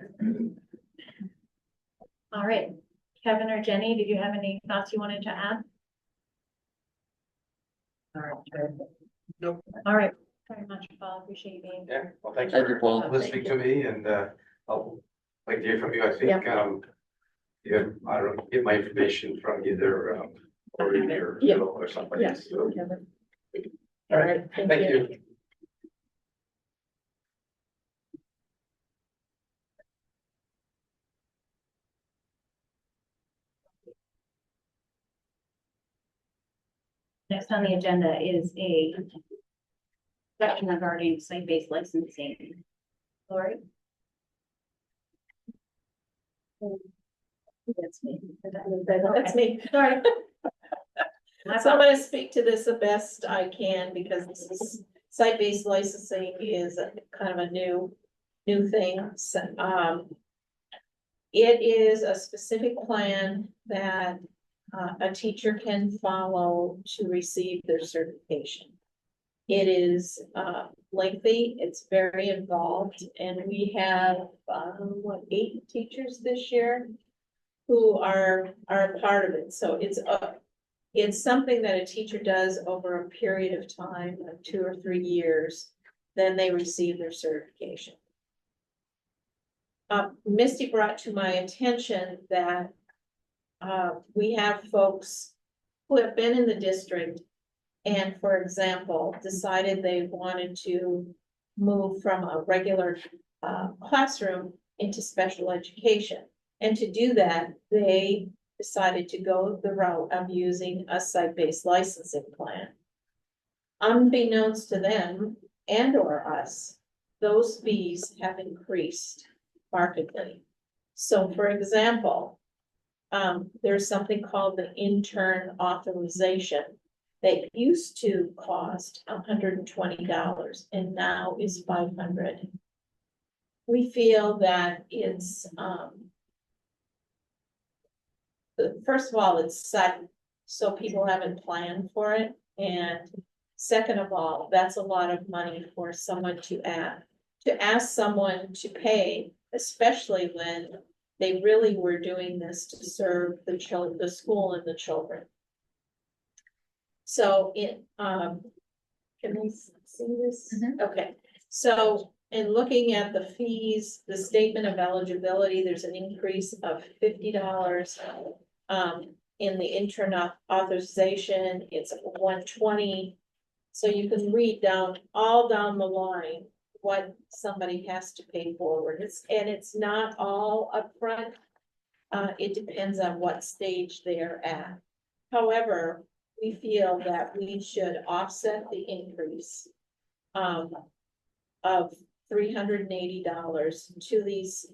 Speaker 6: All right, Kevin or Jenny, did you have any thoughts you wanted to add? All right.
Speaker 5: Nope.
Speaker 6: All right, very much, Paul, appreciate you being
Speaker 8: Yeah,
Speaker 6: here.
Speaker 8: well, thanks
Speaker 3: Thank you,
Speaker 8: for
Speaker 3: Paul.
Speaker 8: listening to me, and I'll like to hear from you. I think, yeah, I don't know, get my information from either Lori or
Speaker 7: Yeah.
Speaker 8: Bill or somebody.
Speaker 7: Yeah.
Speaker 8: So,
Speaker 7: Kevin.
Speaker 8: all right, thank you.
Speaker 6: Next on the agenda is a section regarding site-based licensing. Lori?
Speaker 7: That's me. That's me.
Speaker 6: Sorry.
Speaker 7: So I'm gonna speak to this the best I can because this is site-based licensing is kind of a new thing. So, it is a specific plan that a teacher can follow to receive their certification. It is lengthy, it's very involved, and we have 8 teachers this year who are a part of it. So it's something that a teacher does over a period of time, of 2 or 3 years, then they receive their certification. Misty brought to my attention that we have folks who have been in the district and, for example, decided they wanted to move from a regular classroom into special education. And to do that, they decided to go the route of using a site-based licensing plan. Unbeknownst to them and or us, those fees have increased markedly. So for example, there's something called the intern authorization that used to cost $120 and now is $500. We feel that it's, first of all, it's sudden, so people haven't planned for it. And second of all, that's a lot of money for someone to ask someone to pay, especially when they really were doing this to serve the school and the children. So can we see this? Okay, so in looking at the fees, the statement of eligibility, there's an increase of $50. In the intern authorization, it's $120. So you can read all down the line what somebody has to pay forward. It's not all upfront. It depends on what stage they're at. However, we feel that we should offset the increase of $380 to these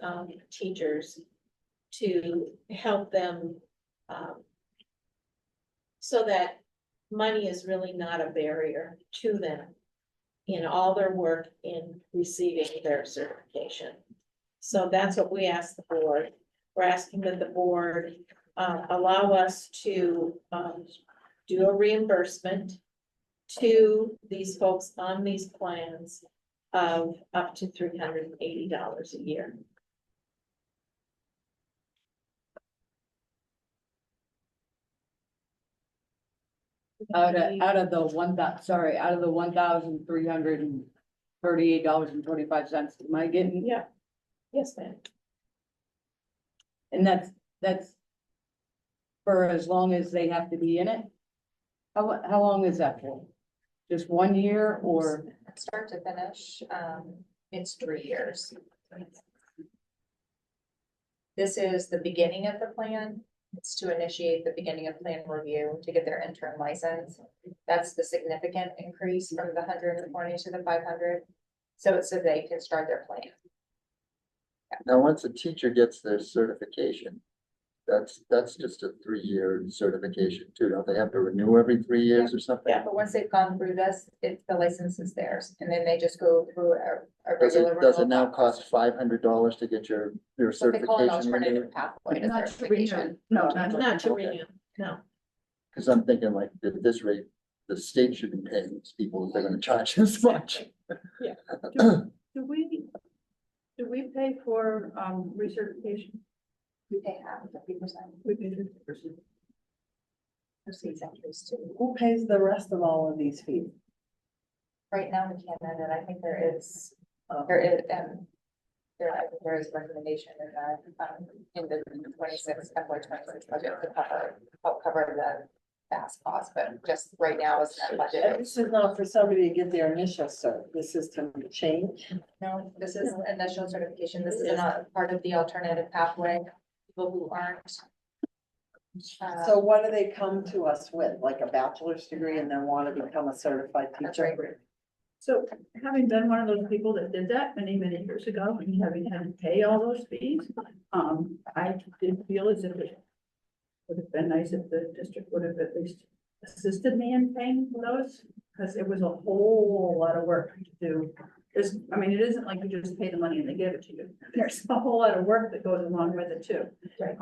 Speaker 7: teachers to help them so that money is really not a barrier to them in all their work in receiving their certification. So that's what we asked the board. We're asking that the board allow us to do a reimbursement to these folks on these plans of up to $380 a year.
Speaker 4: Out of the $1,338.25, am I getting?
Speaker 1: Yeah. Yes, ma'am.
Speaker 4: And that's for as long as they have to be in it? How long is that for? Just 1 year or?
Speaker 10: Start to finish, it's 3 years. This is the beginning of the plan. It's to initiate the beginning of plan review to get their intern license. That's the significant increase from the 120 to the 500. So it's so they can start their plan.
Speaker 3: Now, once a teacher gets their certification, that's just a 3-year certification too. Don't they have to renew every 3 years or something?
Speaker 10: Yeah, but once they've gone through this, the license is theirs, and then they just go through a
Speaker 3: Does
Speaker 10: regular.
Speaker 3: it
Speaker 10: renewal
Speaker 3: now
Speaker 10: process.
Speaker 3: cost $500 to get your
Speaker 10: What they call an
Speaker 3: certification renewed?
Speaker 10: alternative pathway to
Speaker 4: Not to
Speaker 10: certification.
Speaker 4: renew. No,
Speaker 1: Not to renew, no.
Speaker 3: Cause I'm thinking like at this rate, the state should be paying these people if they're gonna charge this much.
Speaker 7: Do we pay for, recertification?
Speaker 10: We pay half, 50%.
Speaker 7: We pay 50%.
Speaker 10: Proceeds increase too.
Speaker 2: Who pays the rest of all of these fees?
Speaker 10: Right now we can't end it. I think there is, I think there is recommendation in the 26 FY26 budget to help cover the fast cost, but just right now it's not budget.
Speaker 2: This is not for somebody to get their initial cert, this is to change.
Speaker 10: No, this is initial certification. This is not part of the alternative pathway. People who aren't.
Speaker 2: So what do they come to us with, like a bachelor's degree and then want to become a certified
Speaker 10: That's
Speaker 2: teacher?
Speaker 10: right.
Speaker 7: So having been one of those people that did that many, many years ago and having had to pay all those fees, I did feel as if it would have been nice if the district would have at least assisted me in paying for those, because it was a whole lot of work to do. I mean, it isn't like you just pay the money and they give it to you. There's a whole lot of work that goes along with it too.
Speaker 10: Right.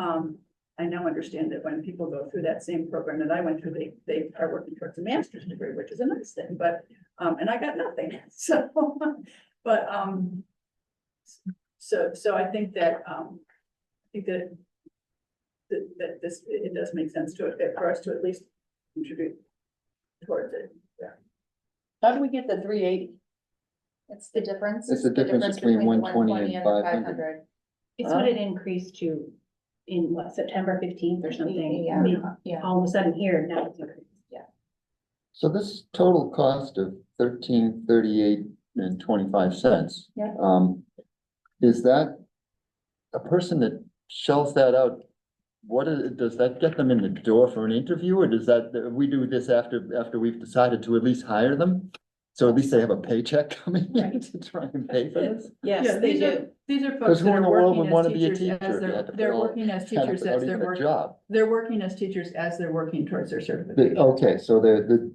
Speaker 7: I now understand that when people go through that same program that I went through, they are working towards a master's degree, which is a nice thing, but, and I got nothing, so, but, so I think that, that this, it does make sense to, for us to at least contribute towards it.
Speaker 4: How do we get the 380?
Speaker 10: It's the difference.
Speaker 3: It's the difference between
Speaker 10: the
Speaker 3: 120 and 500.
Speaker 10: 500.
Speaker 6: It's what it increased to in what, September 15th or something. I mean,
Speaker 10: Yeah.
Speaker 6: all of a sudden here, now it's increased.
Speaker 3: So this total cost of $13.3825.
Speaker 10: Yeah.
Speaker 3: Is that a person that shells that out? Does that get them in the door for an interview, or does that, we do this after we've decided to at least hire them? So at least they have a paycheck coming in to try and pay for this?
Speaker 7: Yes, these are
Speaker 3: Because
Speaker 7: folks
Speaker 3: who
Speaker 7: that
Speaker 3: in
Speaker 7: are
Speaker 3: the world would
Speaker 7: working
Speaker 3: want
Speaker 7: as
Speaker 3: to be a
Speaker 7: teachers
Speaker 3: teacher?
Speaker 7: as
Speaker 3: if you had to
Speaker 7: they're
Speaker 3: put all-
Speaker 7: working as
Speaker 3: kind of
Speaker 7: teachers
Speaker 3: without
Speaker 7: as they're
Speaker 3: even a
Speaker 7: working.
Speaker 3: job?
Speaker 7: They're working as teachers as they're working towards their certification.
Speaker 3: Okay, so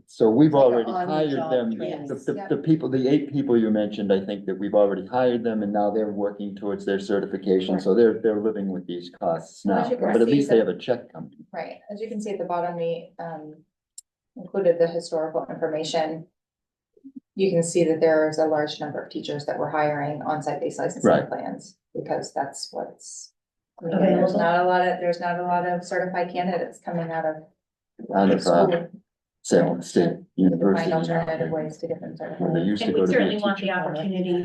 Speaker 3: so we've
Speaker 2: Like an
Speaker 3: already hired
Speaker 2: on-the-job
Speaker 3: them,
Speaker 2: training.
Speaker 3: the people, the 8 people you mentioned, I think that we've already hired them and now they're working towards their certification, so they're living with these costs
Speaker 10: Well,
Speaker 3: now,
Speaker 10: as you can
Speaker 3: but at
Speaker 10: see,
Speaker 3: least they
Speaker 10: the-
Speaker 3: have a check coming.
Speaker 10: Right, as you can see at the bottom, we included the historical information. You can see that there's a large number of teachers that we're hiring on site-based licensing
Speaker 3: Right.
Speaker 10: plans, because that's what's.
Speaker 6: Available.
Speaker 10: There's not a lot of certified candidates coming out of
Speaker 3: Out of,
Speaker 10: school.
Speaker 3: Salem State
Speaker 10: Find
Speaker 3: University.
Speaker 10: alternative ways to get them
Speaker 3: Where they
Speaker 10: certified.
Speaker 3: used to
Speaker 6: And
Speaker 3: go
Speaker 6: we
Speaker 3: to be a
Speaker 6: certainly want
Speaker 3: teacher.
Speaker 6: the opportunity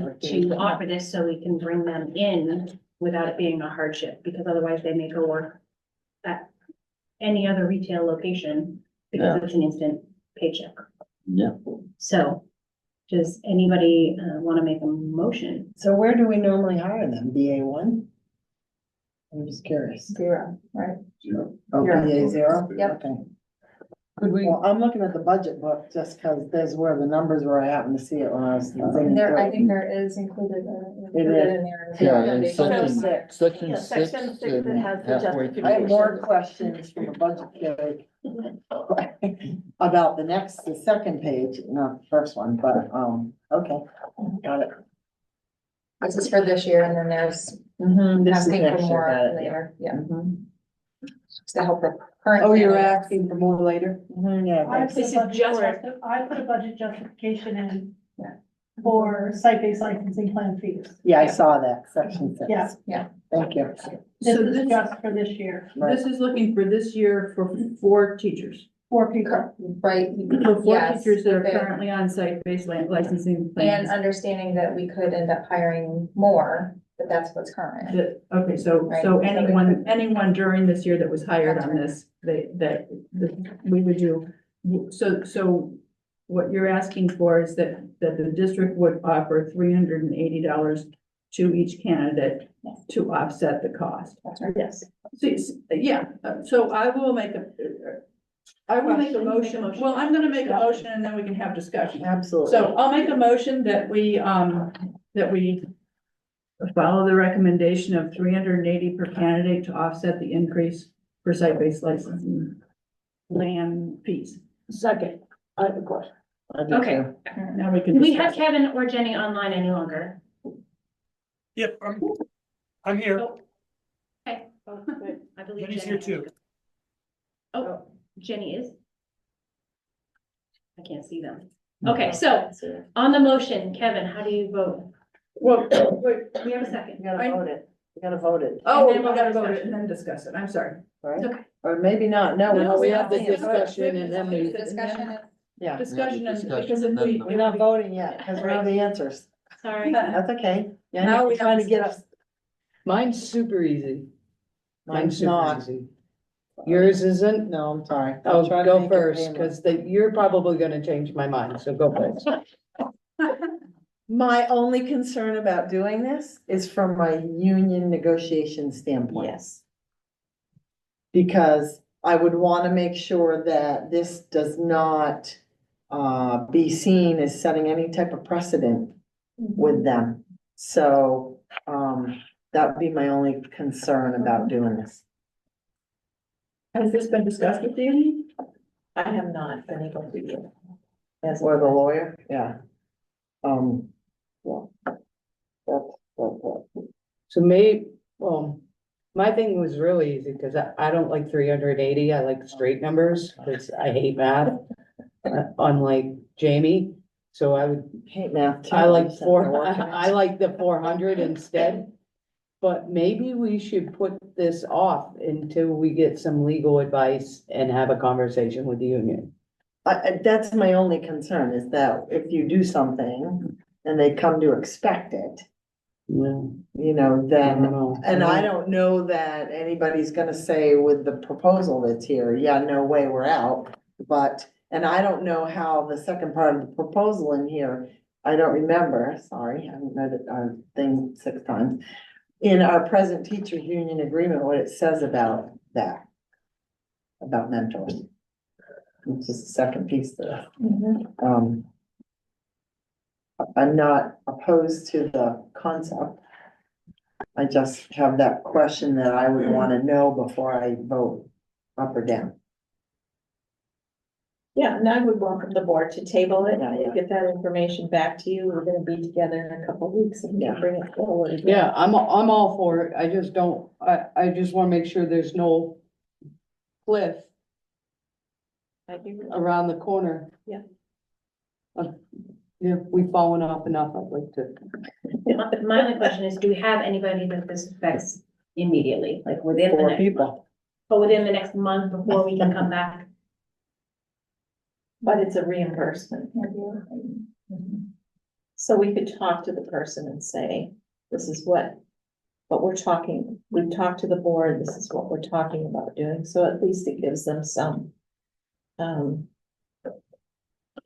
Speaker 6: to offer this so we can bring them in without it being a hardship, because otherwise they may go work at any other retail location because it's an instant paycheck.
Speaker 3: Yeah,
Speaker 6: So does anybody want to make a motion?
Speaker 2: So where do we normally hire them? BA1? I'm just curious.
Speaker 10: 0, right?
Speaker 2: Oh,
Speaker 10: Zero.
Speaker 2: BA0?
Speaker 10: Yep.
Speaker 2: Okay.
Speaker 4: Could we,
Speaker 2: Well, I'm looking at the budget book just because there's where the numbers were. I happened to see it when I was.
Speaker 10: And there, I think there is included in there.
Speaker 3: yeah, and
Speaker 2: Section
Speaker 3: section,
Speaker 2: six.
Speaker 3: section
Speaker 7: Yeah,
Speaker 3: 6
Speaker 7: section 6 that
Speaker 3: and
Speaker 7: has the
Speaker 3: halfway through.
Speaker 2: I have more questions from the budget committee about the second page, not the first one, but, okay, got it.
Speaker 10: This is for this year, and then there's
Speaker 2: This is
Speaker 10: asking for
Speaker 2: next year,
Speaker 10: more
Speaker 2: got it, yeah.
Speaker 10: later, yeah,
Speaker 2: Mhm.
Speaker 10: to help the current.
Speaker 4: oh, you're
Speaker 10: candidates.
Speaker 4: asking for more later?
Speaker 2: Yeah.
Speaker 7: I
Speaker 2: thanks.
Speaker 7: put
Speaker 6: This
Speaker 7: a
Speaker 6: is
Speaker 7: budget
Speaker 6: just
Speaker 7: for- I put a budget justification in
Speaker 10: Yeah.
Speaker 7: for site-based licensing plan fees.
Speaker 2: Yeah, I saw that, section 6.
Speaker 7: Yeah.
Speaker 10: Yeah.
Speaker 2: Thank you.
Speaker 7: This
Speaker 4: So
Speaker 7: is
Speaker 4: this-
Speaker 7: just for this year.
Speaker 2: Right.
Speaker 7: This is looking for this year for 4 teachers.
Speaker 6: 4 people.
Speaker 10: Right?
Speaker 6: So 4
Speaker 10: Yes,
Speaker 6: teachers that are
Speaker 10: okay.
Speaker 6: currently on site-based licensing
Speaker 10: And
Speaker 6: plans.
Speaker 10: understanding that we could end up hiring more, but that's what's current.
Speaker 6: Okay, so
Speaker 10: Right.
Speaker 6: anyone during this year that was hired on this, we would do. So what you're asking for is that the district would offer $380 to each candidate to offset the cost.
Speaker 10: That's right.
Speaker 6: Yes. So I will make a motion. Well, I'm gonna make a motion and then we can have discussion.
Speaker 2: Absolutely.
Speaker 6: So I'll make a motion that we follow the recommendation of 380 per candidate to offset the increase for site-based licensing land fees. Second, I have a question.
Speaker 1: Okay.
Speaker 6: Now we can.
Speaker 1: Do we have
Speaker 6: discuss.
Speaker 1: Kevin or Jenny online any longer?
Speaker 5: Yep, I'm here.
Speaker 1: Oh, okay. Oh, good. I believe
Speaker 5: Jenny's
Speaker 1: Jenny
Speaker 5: here
Speaker 1: is.
Speaker 5: too.
Speaker 1: Oh, Jenny is? I can't see them. Okay, so on the motion, Kevin, how do you vote?
Speaker 6: Well, wait,
Speaker 1: We have a second.
Speaker 2: You gotta vote it. You gotta vote it,
Speaker 6: oh, we
Speaker 1: And then we'll
Speaker 6: gotta
Speaker 1: have
Speaker 6: vote it
Speaker 1: discussion.
Speaker 6: and then discuss it. I'm sorry.
Speaker 2: right?
Speaker 1: Okay.
Speaker 2: Or maybe not. No.
Speaker 6: No, we have the
Speaker 2: can't.
Speaker 6: discussion and then we.
Speaker 10: Discussion is.
Speaker 2: Yeah,
Speaker 6: Discussion and
Speaker 3: Discussion
Speaker 6: because if
Speaker 3: and then
Speaker 6: we.
Speaker 3: vote.
Speaker 2: we're not voting yet because we know the answers.
Speaker 1: Sorry.
Speaker 2: That's okay. Yeah,
Speaker 6: Now
Speaker 2: you're
Speaker 6: we
Speaker 2: trying
Speaker 6: have
Speaker 2: to get us.
Speaker 4: Mine's super easy.
Speaker 2: Mine's
Speaker 4: super
Speaker 2: not.
Speaker 4: easy. Yours isn't?
Speaker 2: No, I'm sorry.
Speaker 4: Oh,
Speaker 2: I'll try to
Speaker 4: go
Speaker 2: make it
Speaker 4: first,
Speaker 2: painless.
Speaker 4: because you're probably gonna change my mind, so go first.
Speaker 2: My only concern about doing this is from my union negotiation standpoint.
Speaker 7: Yes.
Speaker 2: Because I would want to make sure that this does not be seen as setting any type of precedent with them. So that would be my only concern about doing this.
Speaker 6: Has this been discussed with you?
Speaker 7: I have not been able to do.
Speaker 2: As with a lawyer, yeah. Yeah. That's.
Speaker 4: So well, my thing was really easy, because I don't like 380, I like straight numbers, because I hate math. Unlike Jamie, so I would,
Speaker 2: Hate math. too.
Speaker 4: I like
Speaker 2: Except for working it.
Speaker 4: I like the 400 instead. But maybe we should put this off until we get some legal advice and have a conversation with the union.
Speaker 2: That's my only concern is that if you do something and they come to expect it,
Speaker 4: Yeah.
Speaker 2: you know, then,
Speaker 4: know.
Speaker 2: and I don't know that anybody's gonna say with the proposal that's here, yeah, no way, we're out. But, and I don't know how the second part of the proposal in here, I don't remember, sorry, I haven't read it, our thing 6 times. In our present teachers union agreement, what it says about that, about mentors. Which is the second piece to that. I'm not opposed to the concept. I just have that question that I would wanna know before I vote up or down.
Speaker 7: Yeah, and I would welcome the board to table it,
Speaker 2: Yeah, yeah.
Speaker 7: get that information back to you. We're gonna be together in a couple of weeks and we
Speaker 2: Yeah.
Speaker 7: can bring it forward.
Speaker 4: Yeah, I'm all for it, I just don't, I just wanna make sure there's no cliff
Speaker 7: I do.
Speaker 4: around the corner.
Speaker 7: Yeah.
Speaker 4: Yeah, we've fallen off enough, I'd like to.
Speaker 1: My only question is, do we have anybody that this affects immediately, like within the
Speaker 2: 4
Speaker 1: next,
Speaker 2: people.
Speaker 1: but within the next month before we can come back?
Speaker 7: But it's a reimbursement. So we could talk to the person and say, this is what we're talking, we've talked to the board, this is what we're talking about doing, so at least it gives them some.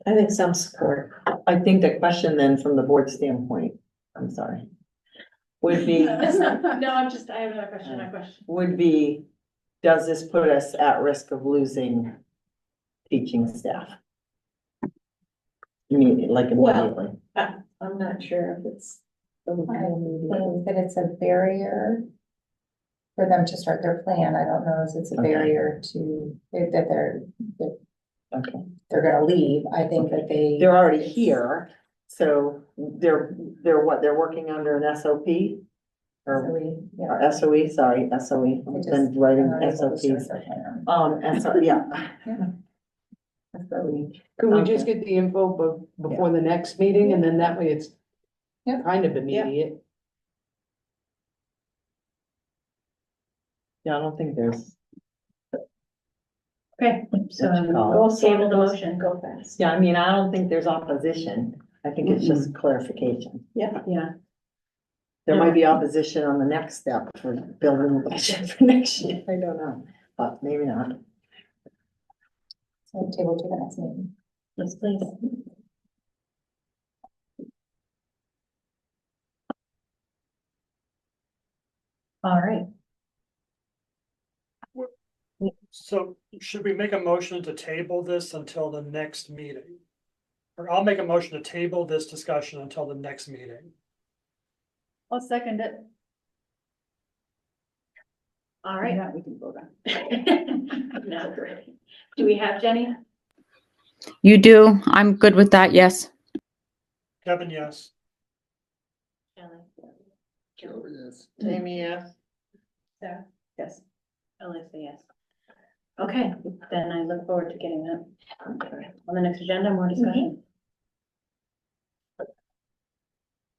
Speaker 7: I think some support.
Speaker 2: I think the question then from the board standpoint, I'm sorry, would be,
Speaker 1: No, I have another question,
Speaker 2: would be, does this put us at risk of losing teaching staff? Immediately.
Speaker 7: I'm not sure if it's.
Speaker 10: I think that it's a barrier for them to start their plan. I don't know if it's a
Speaker 2: Okay.
Speaker 10: barrier to, that
Speaker 2: Okay,
Speaker 10: they're gonna leave. I think that
Speaker 2: they're already here, so they're what, they're working under an SOP? Or
Speaker 10: Yeah.
Speaker 2: or SOE, sorry, SOE, I've been writing SOPs. Yeah. SOE.
Speaker 4: Could we just get the info before the next meeting, and then that way it's
Speaker 10: Yeah.
Speaker 4: kind of immediate?
Speaker 2: Yeah, I don't think there's.
Speaker 6: Okay, so
Speaker 2: What you call it?
Speaker 6: we'll table the motion.
Speaker 7: Go fast.
Speaker 2: Yeah, I mean, I don't think there's opposition. I think it's just clarification.
Speaker 7: Yeah.
Speaker 6: Yeah,
Speaker 2: There might be opposition on the next step for building the budget for next year. I don't know, but maybe not.
Speaker 10: So table to the next meeting.
Speaker 6: yes, please. All right,
Speaker 5: So should we make a motion to table this until the next meeting? Or I'll make a motion to table this discussion until the next meeting.
Speaker 6: I'll second it. All right.
Speaker 7: Yeah, we can vote on.
Speaker 6: No, great. Do we have Jenny?
Speaker 11: You do. I'm good with that. Yes.
Speaker 5: Kevin, yes.
Speaker 6: Shelley?
Speaker 3: Joe, yes.
Speaker 2: Jamie, yes.
Speaker 6: Sarah?
Speaker 7: Yes.
Speaker 6: Alyssa, yes. Okay, then I look forward to getting that. On the next agenda, more discussion.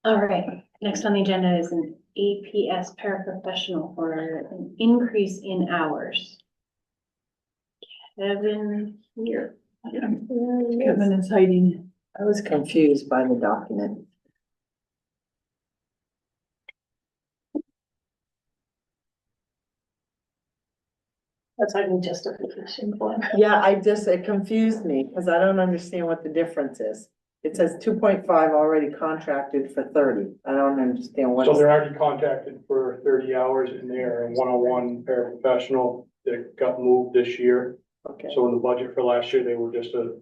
Speaker 6: All right, next on the agenda is an APS paraprofessional for an increase in hours. Kevin here.
Speaker 7: Kevin is hiding.
Speaker 2: I was confused by the document.
Speaker 7: That's having justification for.
Speaker 2: Yeah, it confused me because I don't understand what the difference is. It says 2.5 already contracted for 30. I don't understand what.
Speaker 12: So they're already contracted for 30 hours and they're a one-on-one paraprofessional that got moved this year.
Speaker 2: Okay,
Speaker 12: So in the budget for last year, they were just a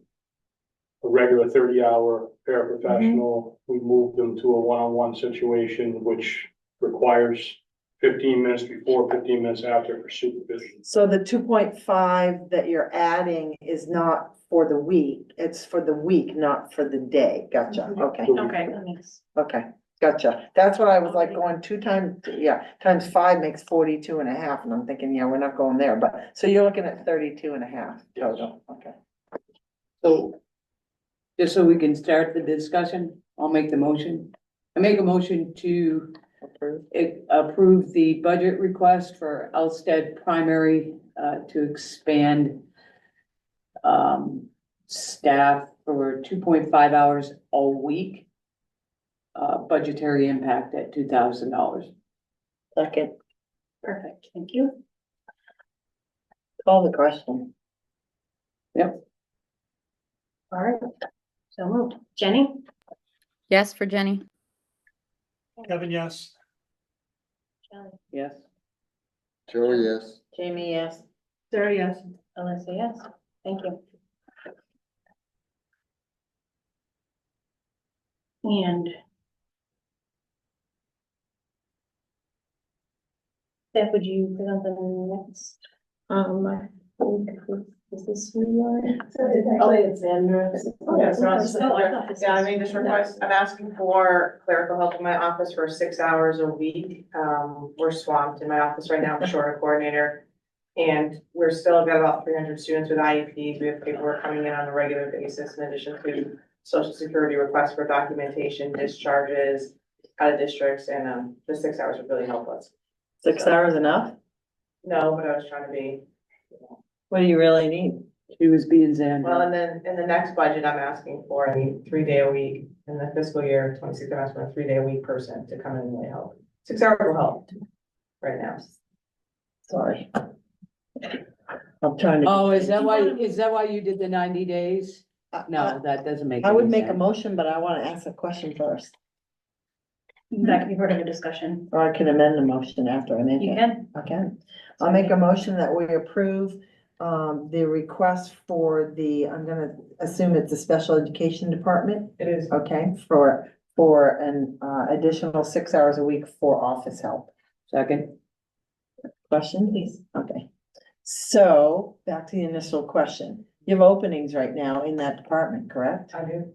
Speaker 12: regular 30-hour paraprofessional. We moved them to a one-on-one situation, which requires 15 minutes before, 15 minutes after for supervision.
Speaker 2: so the 2.5 that you're adding is not for the week. It's for the week, not for the day. Gotcha. Okay,
Speaker 6: Okay, that makes,
Speaker 2: okay. Gotcha. That's what I was like going 2 times, times 5 makes 42 and a half. And I'm thinking, yeah, we're not going there, but so you're looking at 32 and a half total. Okay.
Speaker 4: So, just so we can start the discussion, I'll make the motion. I make a motion to approve the budget request for Alstead Primary, to expand staff for 2.5 hours a week. Budgetary impact at $2,000.
Speaker 2: Second,
Speaker 6: perfect, thank you.
Speaker 2: call the question.
Speaker 4: Yep.
Speaker 6: All right, so moved. Jenny?
Speaker 11: Yes for Jenny.
Speaker 5: Kevin, yes.
Speaker 6: Shelley?
Speaker 4: Yes.
Speaker 3: Joe, yes.
Speaker 2: Jamie, yes.
Speaker 7: Sarah, yes.
Speaker 6: Alyssa, yes. Thank you. And Steph, would you present the next? Is this who you are?
Speaker 13: Oh, it's Sandra.
Speaker 6: Yeah, so I'll just-
Speaker 13: Yeah, I made this request. I'm asking for clerical help in my office for 6 hours a week. We're swamped in my office right now. I'm short a coordinator. And we're still got about 300 students with IEPs. We have paperwork coming in on a regular basis in addition to social security requests for documentation, discharges out of districts, and the 6 hours would really help us.
Speaker 2: 6 hours enough?
Speaker 13: No, but I was trying to be.
Speaker 2: What do you really need?
Speaker 4: She was being Xander.
Speaker 13: Well, and then in the next budget, I'm asking for a 3-day a week in the fiscal year 26, I'm asking for a 3-day a week person to come in and really help. 6 hours will help right now.
Speaker 2: Sorry. I'm trying to.
Speaker 4: Oh, is that why you did the 90 days? No, that doesn't make.
Speaker 2: I would
Speaker 4: any
Speaker 2: make a
Speaker 4: sense.
Speaker 2: motion, but I want to ask a question first.
Speaker 6: That can be part of a discussion.
Speaker 2: Or I can amend the motion after I make
Speaker 6: You
Speaker 2: it.
Speaker 6: can.
Speaker 2: Okay. I'll make a motion that we approve the request for the, I'm gonna assume it's the special education department,
Speaker 13: It is.
Speaker 2: okay, for an additional 6 hours a week for office help.
Speaker 4: Second.
Speaker 2: Question, please? Okay. So back to the initial question. You have openings right now in that department, correct?
Speaker 13: I do.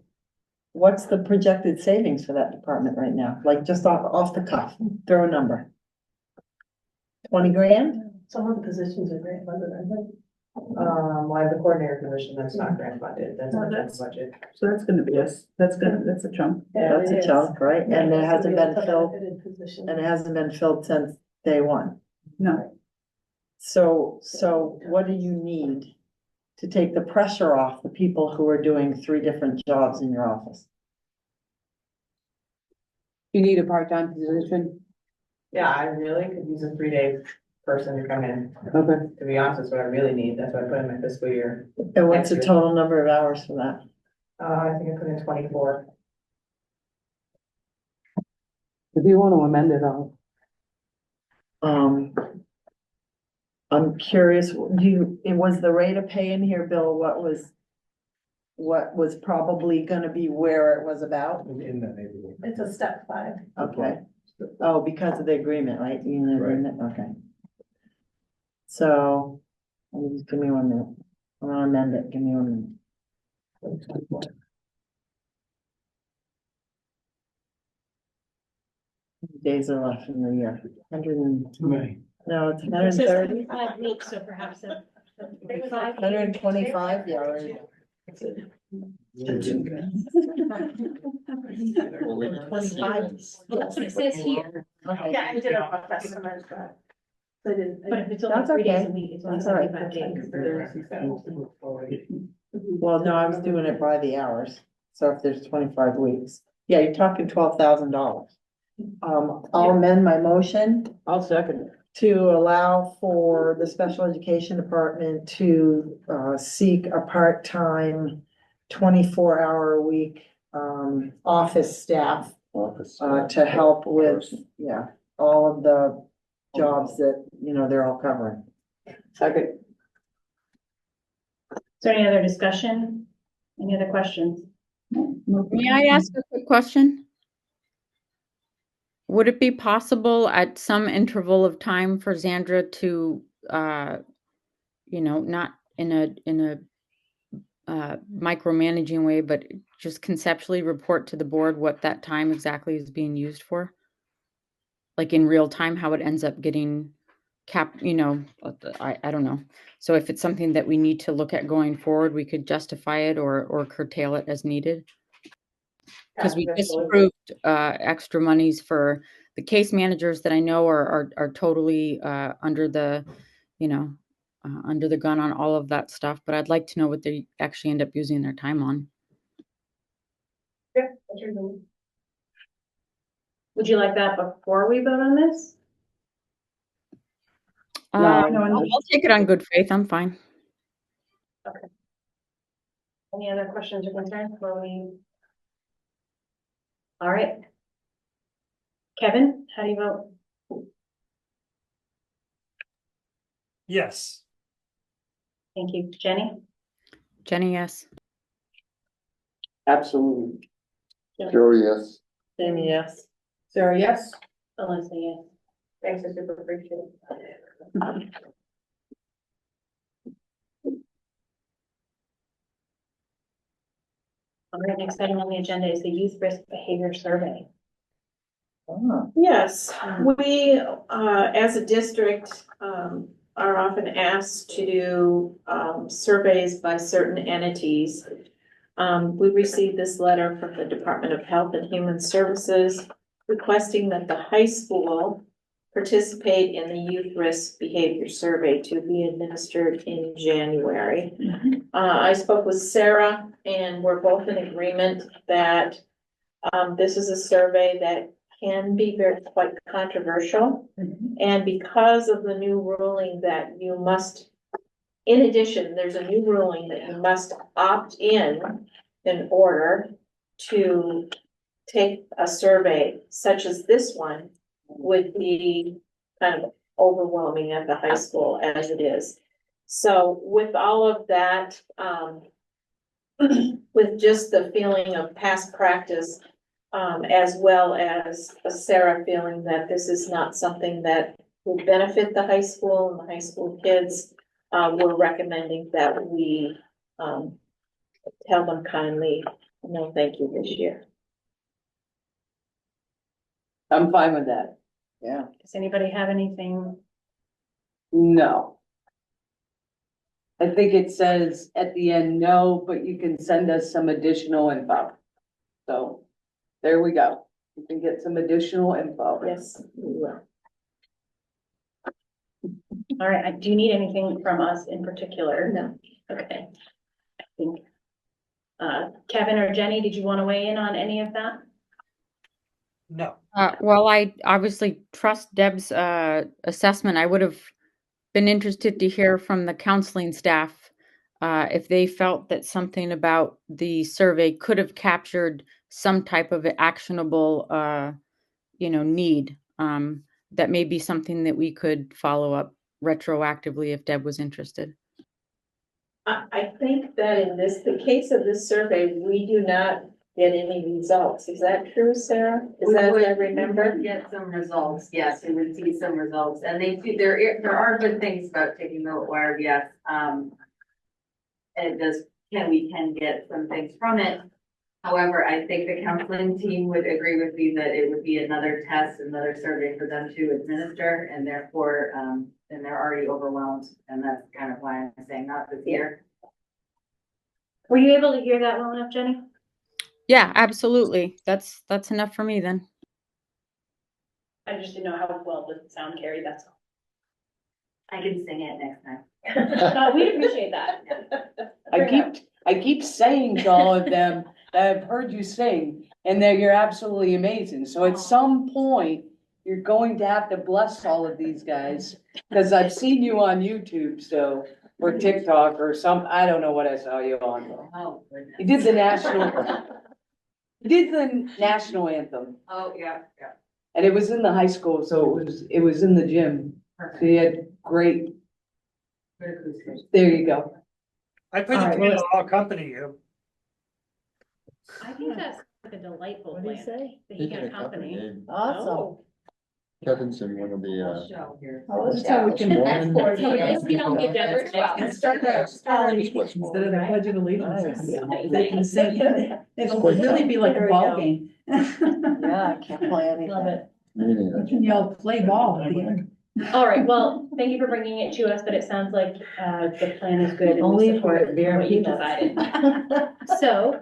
Speaker 2: What's the projected savings for that department right now? Like just off the cuff, throw a number. 20 grand?
Speaker 7: Some of the positions are grant funded, I think.
Speaker 13: Well, I have the coordinator position that's not grant funded, that's
Speaker 7: No,
Speaker 13: in the
Speaker 7: that's-
Speaker 13: budget.
Speaker 7: So that's gonna be us. That's a chunk.
Speaker 2: That's a chunk, right? And it hasn't been filled,
Speaker 7: Position.
Speaker 2: and it hasn't been filled since day one.
Speaker 7: No,
Speaker 2: So what do you need to take the pressure off the people who are doing 3 different jobs in your office.
Speaker 4: You need a part-time position?
Speaker 13: Yeah, I really could use a 3-day person to come in,
Speaker 4: Okay.
Speaker 13: to be honest, that's what I really need, that's what I put in my fiscal year.
Speaker 2: And what's the
Speaker 13: Next year.
Speaker 2: total number of hours for that?
Speaker 13: I think I put in 24.
Speaker 4: If you want to amend it,
Speaker 2: I'm curious, it was the rate of pay in here, Bill, what was probably gonna be where it was about?
Speaker 9: In that neighborhood.
Speaker 7: It's a step 5.
Speaker 2: Okay. Oh, because of the agreement, right? Union agreement, okay. So, just give me 1 minute. I'm gonna amend it, give me 1 minute. Days are left in the year, 100 and,
Speaker 9: Too many.
Speaker 2: no, it's
Speaker 1: It says
Speaker 2: 130,
Speaker 1: 5 weeks, so perhaps
Speaker 2: 125, yeah, right. 25.
Speaker 1: It says here,
Speaker 2: Okay.
Speaker 7: Yeah, I did a rough estimate, but I didn't.
Speaker 1: but if it's only
Speaker 2: That's
Speaker 1: 3 days
Speaker 2: okay.
Speaker 1: a week, it's only
Speaker 2: That's all right.
Speaker 1: 75 days.
Speaker 2: Well, no, I was doing it by the hours, so if there's 25 weeks, yeah, you're talking $12,000. I'll amend my motion
Speaker 4: I'll second it.
Speaker 2: to allow for the special education department to seek a part-time 24-hour-a-week office staff to help with, yeah, all of the jobs that, they're all covering.
Speaker 4: Second.
Speaker 1: Is there any other discussion? Any other questions?
Speaker 11: May I ask a quick question? Would it be possible at some interval of time for Xandra to, not in a micromanaging way, but just conceptually report to the board what that time exactly is being used for? Like in real time, how it ends up getting capped, I don't know. So if it's something that we need to look at going forward, we could justify it or curtail it as needed. Because we just approved extra monies for the case managers that I know are totally under the, under the gun on all of that stuff. But I'd like to know what they actually end up using their time on.
Speaker 1: Yeah, that's your move. Would you like that before we vote on this?
Speaker 11: I'll take it on good faith. I'm fine.
Speaker 1: Okay. Any other questions or concerns before we? All right. Kevin, how do you vote?
Speaker 5: Yes.
Speaker 1: Thank you. Jenny?
Speaker 11: Jenny, yes.
Speaker 4: Absolutely.
Speaker 3: Joe, yes.
Speaker 2: Jamie, yes.
Speaker 4: Sarah, yes?
Speaker 1: Alyssa, yes.
Speaker 13: Thanks, I super appreciate it.
Speaker 1: All right, next item on the agenda is the youth risk behavior survey.
Speaker 7: Yes, we, as a district, are often asked to do, surveys by certain entities. We received this letter from the Department of Health and Human Services requesting that the high school participate in the youth risk behavior survey to be administered in January. I spoke with Sarah and we're both in agreement that, this is a survey that can be quite controversial. And because of the new ruling that you must, in addition, there's a new ruling that you must opt in order to take a survey such as this one would be kind of overwhelming at the high school as it is. So with all of that, with just the feeling of past practice, as well as Sarah feeling that this is not something that will benefit the high school and the high school kids, we're recommending that we tell them kindly, no, thank you this year.
Speaker 4: I'm fine with that.
Speaker 2: Yeah.
Speaker 1: Does anybody have anything?
Speaker 4: No. I think it says at the end, no, but you can send us some additional info. So there we go. You can get some additional info.
Speaker 7: Yes, we will.
Speaker 1: All right, do you need anything from us in particular?
Speaker 7: No.
Speaker 1: Okay. I think, Kevin or Jenny, did you want to weigh in on any of that?
Speaker 5: No.
Speaker 11: Well, I obviously trust Deb's assessment. I would have been interested to hear from the counseling staff if they felt that something about the survey could have captured some type of actionable, need. That may be something that we could follow up retroactively if Deb was interested.
Speaker 2: I think that in the case of this survey, we do not get any results. Is that true, Sarah? Is that what I remember?
Speaker 14: Get some results, yes, we would see some results, and there are good things about taking the wire, yes. And we can get some things from it. However, I think the counseling team would agree with me that it would be another test, another survey for them to administer, and therefore, and they're already overwhelmed, and that's kind of why I'm saying not this year.
Speaker 1: Were you able to hear that well enough, Jenny?
Speaker 11: Yeah, absolutely. That's enough for me then.
Speaker 1: I just didn't know how well the sound carried, that's all.
Speaker 14: I can sing it next time.
Speaker 1: No, we'd appreciate that.
Speaker 4: I keep saying to all of them that I've heard you sing and that you're absolutely amazing. So at some point, you're going to have to bless all of these guys. Cause I've seen you on YouTube, so, or TikTok or I don't know what I saw you on.
Speaker 14: Oh, goodness.
Speaker 4: You did the national anthem.
Speaker 14: Oh, yeah.
Speaker 4: And it was in the high school, so it was in the gym. So you had great, there you go.
Speaker 5: I played
Speaker 2: All
Speaker 5: the
Speaker 2: right,
Speaker 5: piano, I'll accompany you.
Speaker 1: I think that's like a delightful
Speaker 2: What did he
Speaker 1: plan,
Speaker 2: say?
Speaker 1: that he can accompany.
Speaker 2: Awesome.
Speaker 3: Kevin's in one of the,
Speaker 14: Show here.
Speaker 2: That's how we can.
Speaker 1: We don't get Denver.
Speaker 2: Start
Speaker 3: Instead
Speaker 2: of the Pledge of
Speaker 3: Allegiance.
Speaker 2: They can sing. It'll really be like a ball game. Yeah, I can't play anything.
Speaker 1: Love it.
Speaker 2: Yell, play ball at the end.
Speaker 1: All right, well, thank you for bringing it to us, but it sounds like the plan is good and
Speaker 2: Only
Speaker 1: we
Speaker 2: if we're
Speaker 1: support
Speaker 2: beer
Speaker 1: what you
Speaker 2: peanuts.
Speaker 1: decided. So,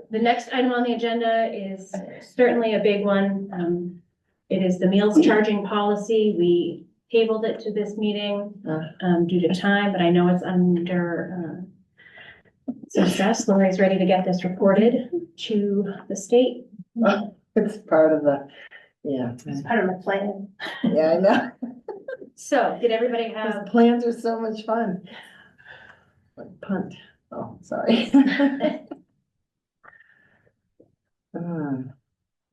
Speaker 1: the next item on the agenda is certainly a big one. It is the meals charging policy. We tabled it to this meeting due to time, but I know it's under some stress. Lori's ready to get this reported to the state.
Speaker 2: It's part of the, yeah.
Speaker 7: It's part of the plan.
Speaker 2: Yeah, I know.
Speaker 1: So, did everybody have?
Speaker 2: Plans are so much fun. Punt. Oh, sorry.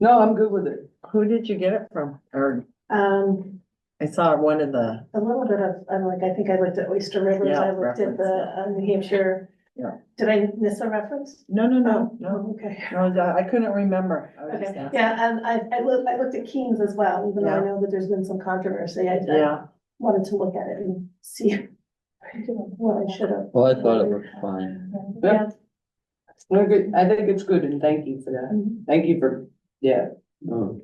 Speaker 4: No, I'm good with it.
Speaker 2: Who did you get it from? Or I saw one of the,
Speaker 7: A little bit of, I think I looked at Oyster Rivers,
Speaker 2: Yeah,
Speaker 7: I looked at the New Hampshire.
Speaker 2: Yeah.
Speaker 7: Did I miss a reference?
Speaker 2: no.
Speaker 7: Okay.
Speaker 2: No, I couldn't remember. I was just
Speaker 7: Okay,
Speaker 2: asking.
Speaker 7: yeah, and I looked at Keens as well, even though I
Speaker 2: Yeah.
Speaker 7: know that there's been some controversy, I
Speaker 2: Yeah,
Speaker 7: wanted to look at it and see what I should have.
Speaker 3: well, I thought it looked fine.
Speaker 4: Yeah. No, good. I think it's good and thank you for that. Thank you for, yeah.
Speaker 3: Oh.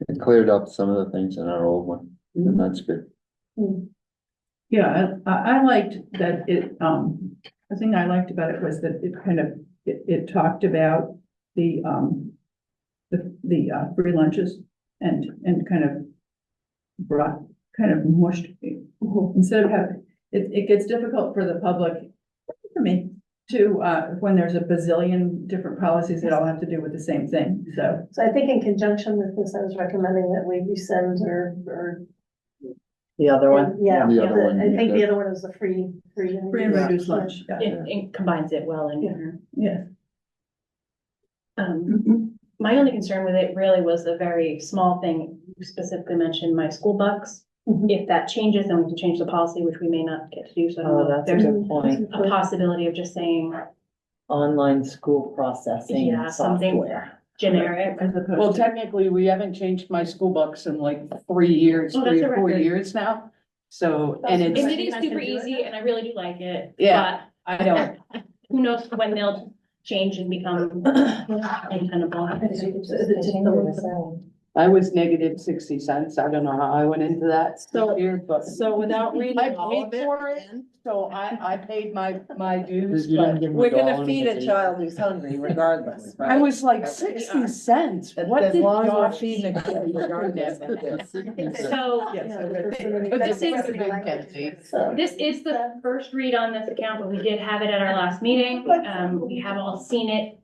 Speaker 3: It cleared up some of the things in our old one, and that's good.
Speaker 15: Yeah, I liked that the thing I liked about it was that it kind of, it talked about the free lunches and kind of mushed. Instead of having, it gets difficult for the public, for me, to, when there's a bazillion different policies that all have to do with the same thing, so.
Speaker 7: So I think in conjunction with this, I was recommending that we resend or.
Speaker 2: the other one.
Speaker 7: Yeah,
Speaker 3: The other one,
Speaker 7: I think
Speaker 3: yeah.
Speaker 7: the other one was the free.
Speaker 15: Free and reduced lunch, yeah.
Speaker 1: It combines it well in.
Speaker 15: Yeah.
Speaker 1: My only concern with it really was a very small thing. You specifically mentioned my school bucks. If that changes, then we can change the policy, which we may not get to do. So I don't
Speaker 2: Oh,
Speaker 1: know if
Speaker 2: that's a
Speaker 1: there's
Speaker 2: good point.
Speaker 1: a possibility of just saying
Speaker 2: Online school processing
Speaker 1: Yeah, something-
Speaker 2: software.
Speaker 1: generic.
Speaker 15: As opposed
Speaker 4: Well,
Speaker 15: to-
Speaker 4: technically, we haven't changed my school bucks in like 3 years,
Speaker 1: Oh, that's
Speaker 4: 3
Speaker 1: a
Speaker 4: or 4
Speaker 1: record.
Speaker 4: years now. So, and
Speaker 1: And
Speaker 4: it's,
Speaker 1: it is super easy and I really do like it.
Speaker 4: Yeah. I don't,
Speaker 1: But who knows when they'll change and become untenable.
Speaker 4: I was negative 60 cents. I don't know how I went into that
Speaker 2: So-
Speaker 4: this year, but
Speaker 2: So without reading
Speaker 4: I
Speaker 2: all
Speaker 4: paid
Speaker 2: of it,
Speaker 4: for it.
Speaker 2: again,
Speaker 4: so I paid my dues,
Speaker 3: You didn't
Speaker 4: but
Speaker 3: give them
Speaker 2: we're gonna
Speaker 3: dollar and
Speaker 2: feed a
Speaker 3: they-
Speaker 2: child who's hungry regardless,
Speaker 4: I
Speaker 2: right?
Speaker 4: was like
Speaker 2: We
Speaker 4: 60
Speaker 2: are.
Speaker 4: cents.
Speaker 2: As
Speaker 4: What
Speaker 2: as
Speaker 4: did
Speaker 2: long as we're
Speaker 4: Josh
Speaker 2: feeding a
Speaker 4: eat?
Speaker 2: kid regardless of this.
Speaker 1: So
Speaker 4: But
Speaker 1: This is-
Speaker 4: Kenzie.
Speaker 1: this is the first read on this account, but we did have it at our last meeting. We have all seen it.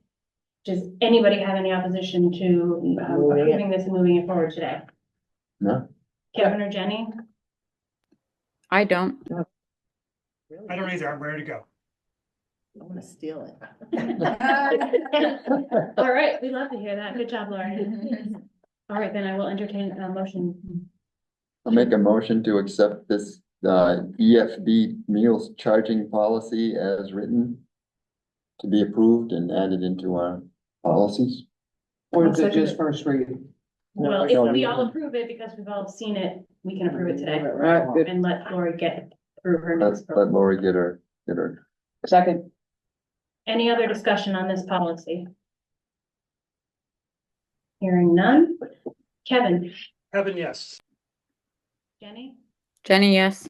Speaker 1: Does anybody have any opposition to approving this and moving it forward today?
Speaker 3: No,
Speaker 1: Kevin or Jenny?
Speaker 11: I don't.
Speaker 5: I don't either, I'm ready to go.
Speaker 2: I wanna steal it.
Speaker 1: All right, we love to hear that. Good job, Lauren. All right, then I will entertain a motion.
Speaker 3: I'll make a motion to accept this, EFD meals charging policy as written. To be approved and added into our policies.
Speaker 4: Or is it just first reading?
Speaker 1: Well,
Speaker 3: no,
Speaker 1: if we
Speaker 3: you-
Speaker 1: all approve it, because we've all seen it, we can approve it today.
Speaker 4: Right, good.
Speaker 1: And let Lori get through her
Speaker 3: Let,
Speaker 1: next.
Speaker 3: let Lori get her.
Speaker 4: Second.
Speaker 1: Any other discussion on this policy? Hearing none. Kevin?
Speaker 5: Kevin, yes.
Speaker 1: Jenny?
Speaker 11: Jenny, yes.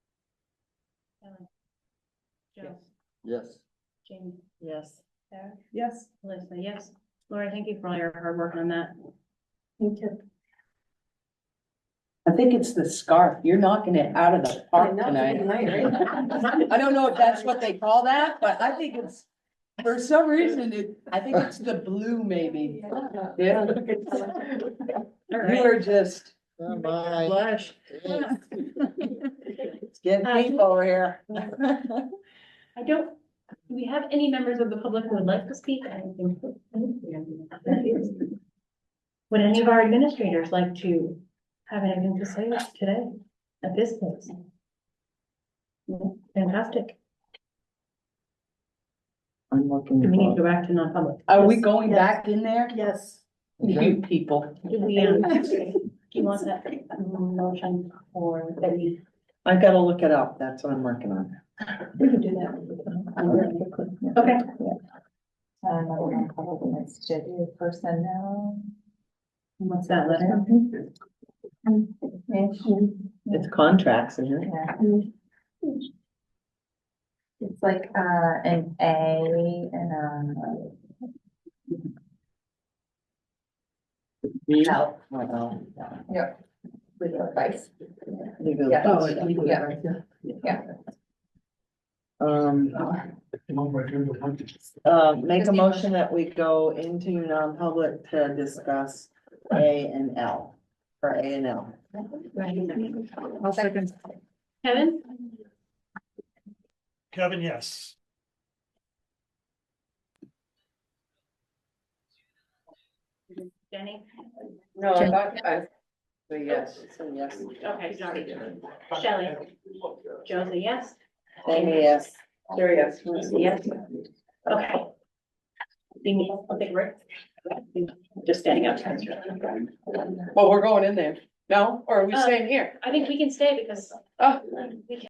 Speaker 1: Ellen? Joe?
Speaker 3: Yes.
Speaker 1: Jamie?
Speaker 2: Yes.
Speaker 1: Sarah?
Speaker 15: Yes.
Speaker 1: Melissa, yes. Lori, thank you for all your hard work on that.
Speaker 7: Thank you.
Speaker 4: I think it's the scarf. You're knocking it out of the park tonight. I don't know if that's what they call that, but I think it's, for some reason, I think it's the blue maybe. Yeah.
Speaker 1: All
Speaker 4: You
Speaker 1: right.
Speaker 4: are just.
Speaker 2: Oh, my.
Speaker 4: Blush.
Speaker 2: It's getting deep over here.
Speaker 1: I don't, do we have any members of the public who would like to speak? I don't think so. Would any of our administrators like to have anything to say today at this place? No? Fantastic.
Speaker 2: I'm looking.
Speaker 1: Do we need to go back to non-public?
Speaker 4: Are we going back in there?
Speaker 7: Yes.
Speaker 4: You people.
Speaker 1: Do we, do you want that motion or that we?
Speaker 2: I've gotta look it up. That's what I'm working on.
Speaker 1: We can do that. Okay.
Speaker 10: It's to do personnel.
Speaker 1: What's that letter?
Speaker 2: It's contracts in here.
Speaker 10: Yeah. It's like, an A and, help. Yeah. Legal advice.
Speaker 2: Legal.
Speaker 10: Yeah.
Speaker 15: Oh, legal
Speaker 10: Yeah.
Speaker 15: advice, yeah.
Speaker 10: Yeah.
Speaker 2: Make a motion that we go into non-public to discuss A and L, for A and L.
Speaker 15: I'll second.
Speaker 1: Kevin?
Speaker 5: Kevin, yes.
Speaker 1: Jenny?
Speaker 2: No, I thought, so yes, yes.
Speaker 1: Okay, sorry. Shelley? Josie, yes?
Speaker 2: Amy, yes.
Speaker 1: Sure, yes. Yes. Okay. I'll take a break. Just standing up.
Speaker 4: Well, we're going in there. No, or are we staying here?
Speaker 1: I think we can stay because.
Speaker 4: Oh.
Speaker 1: We can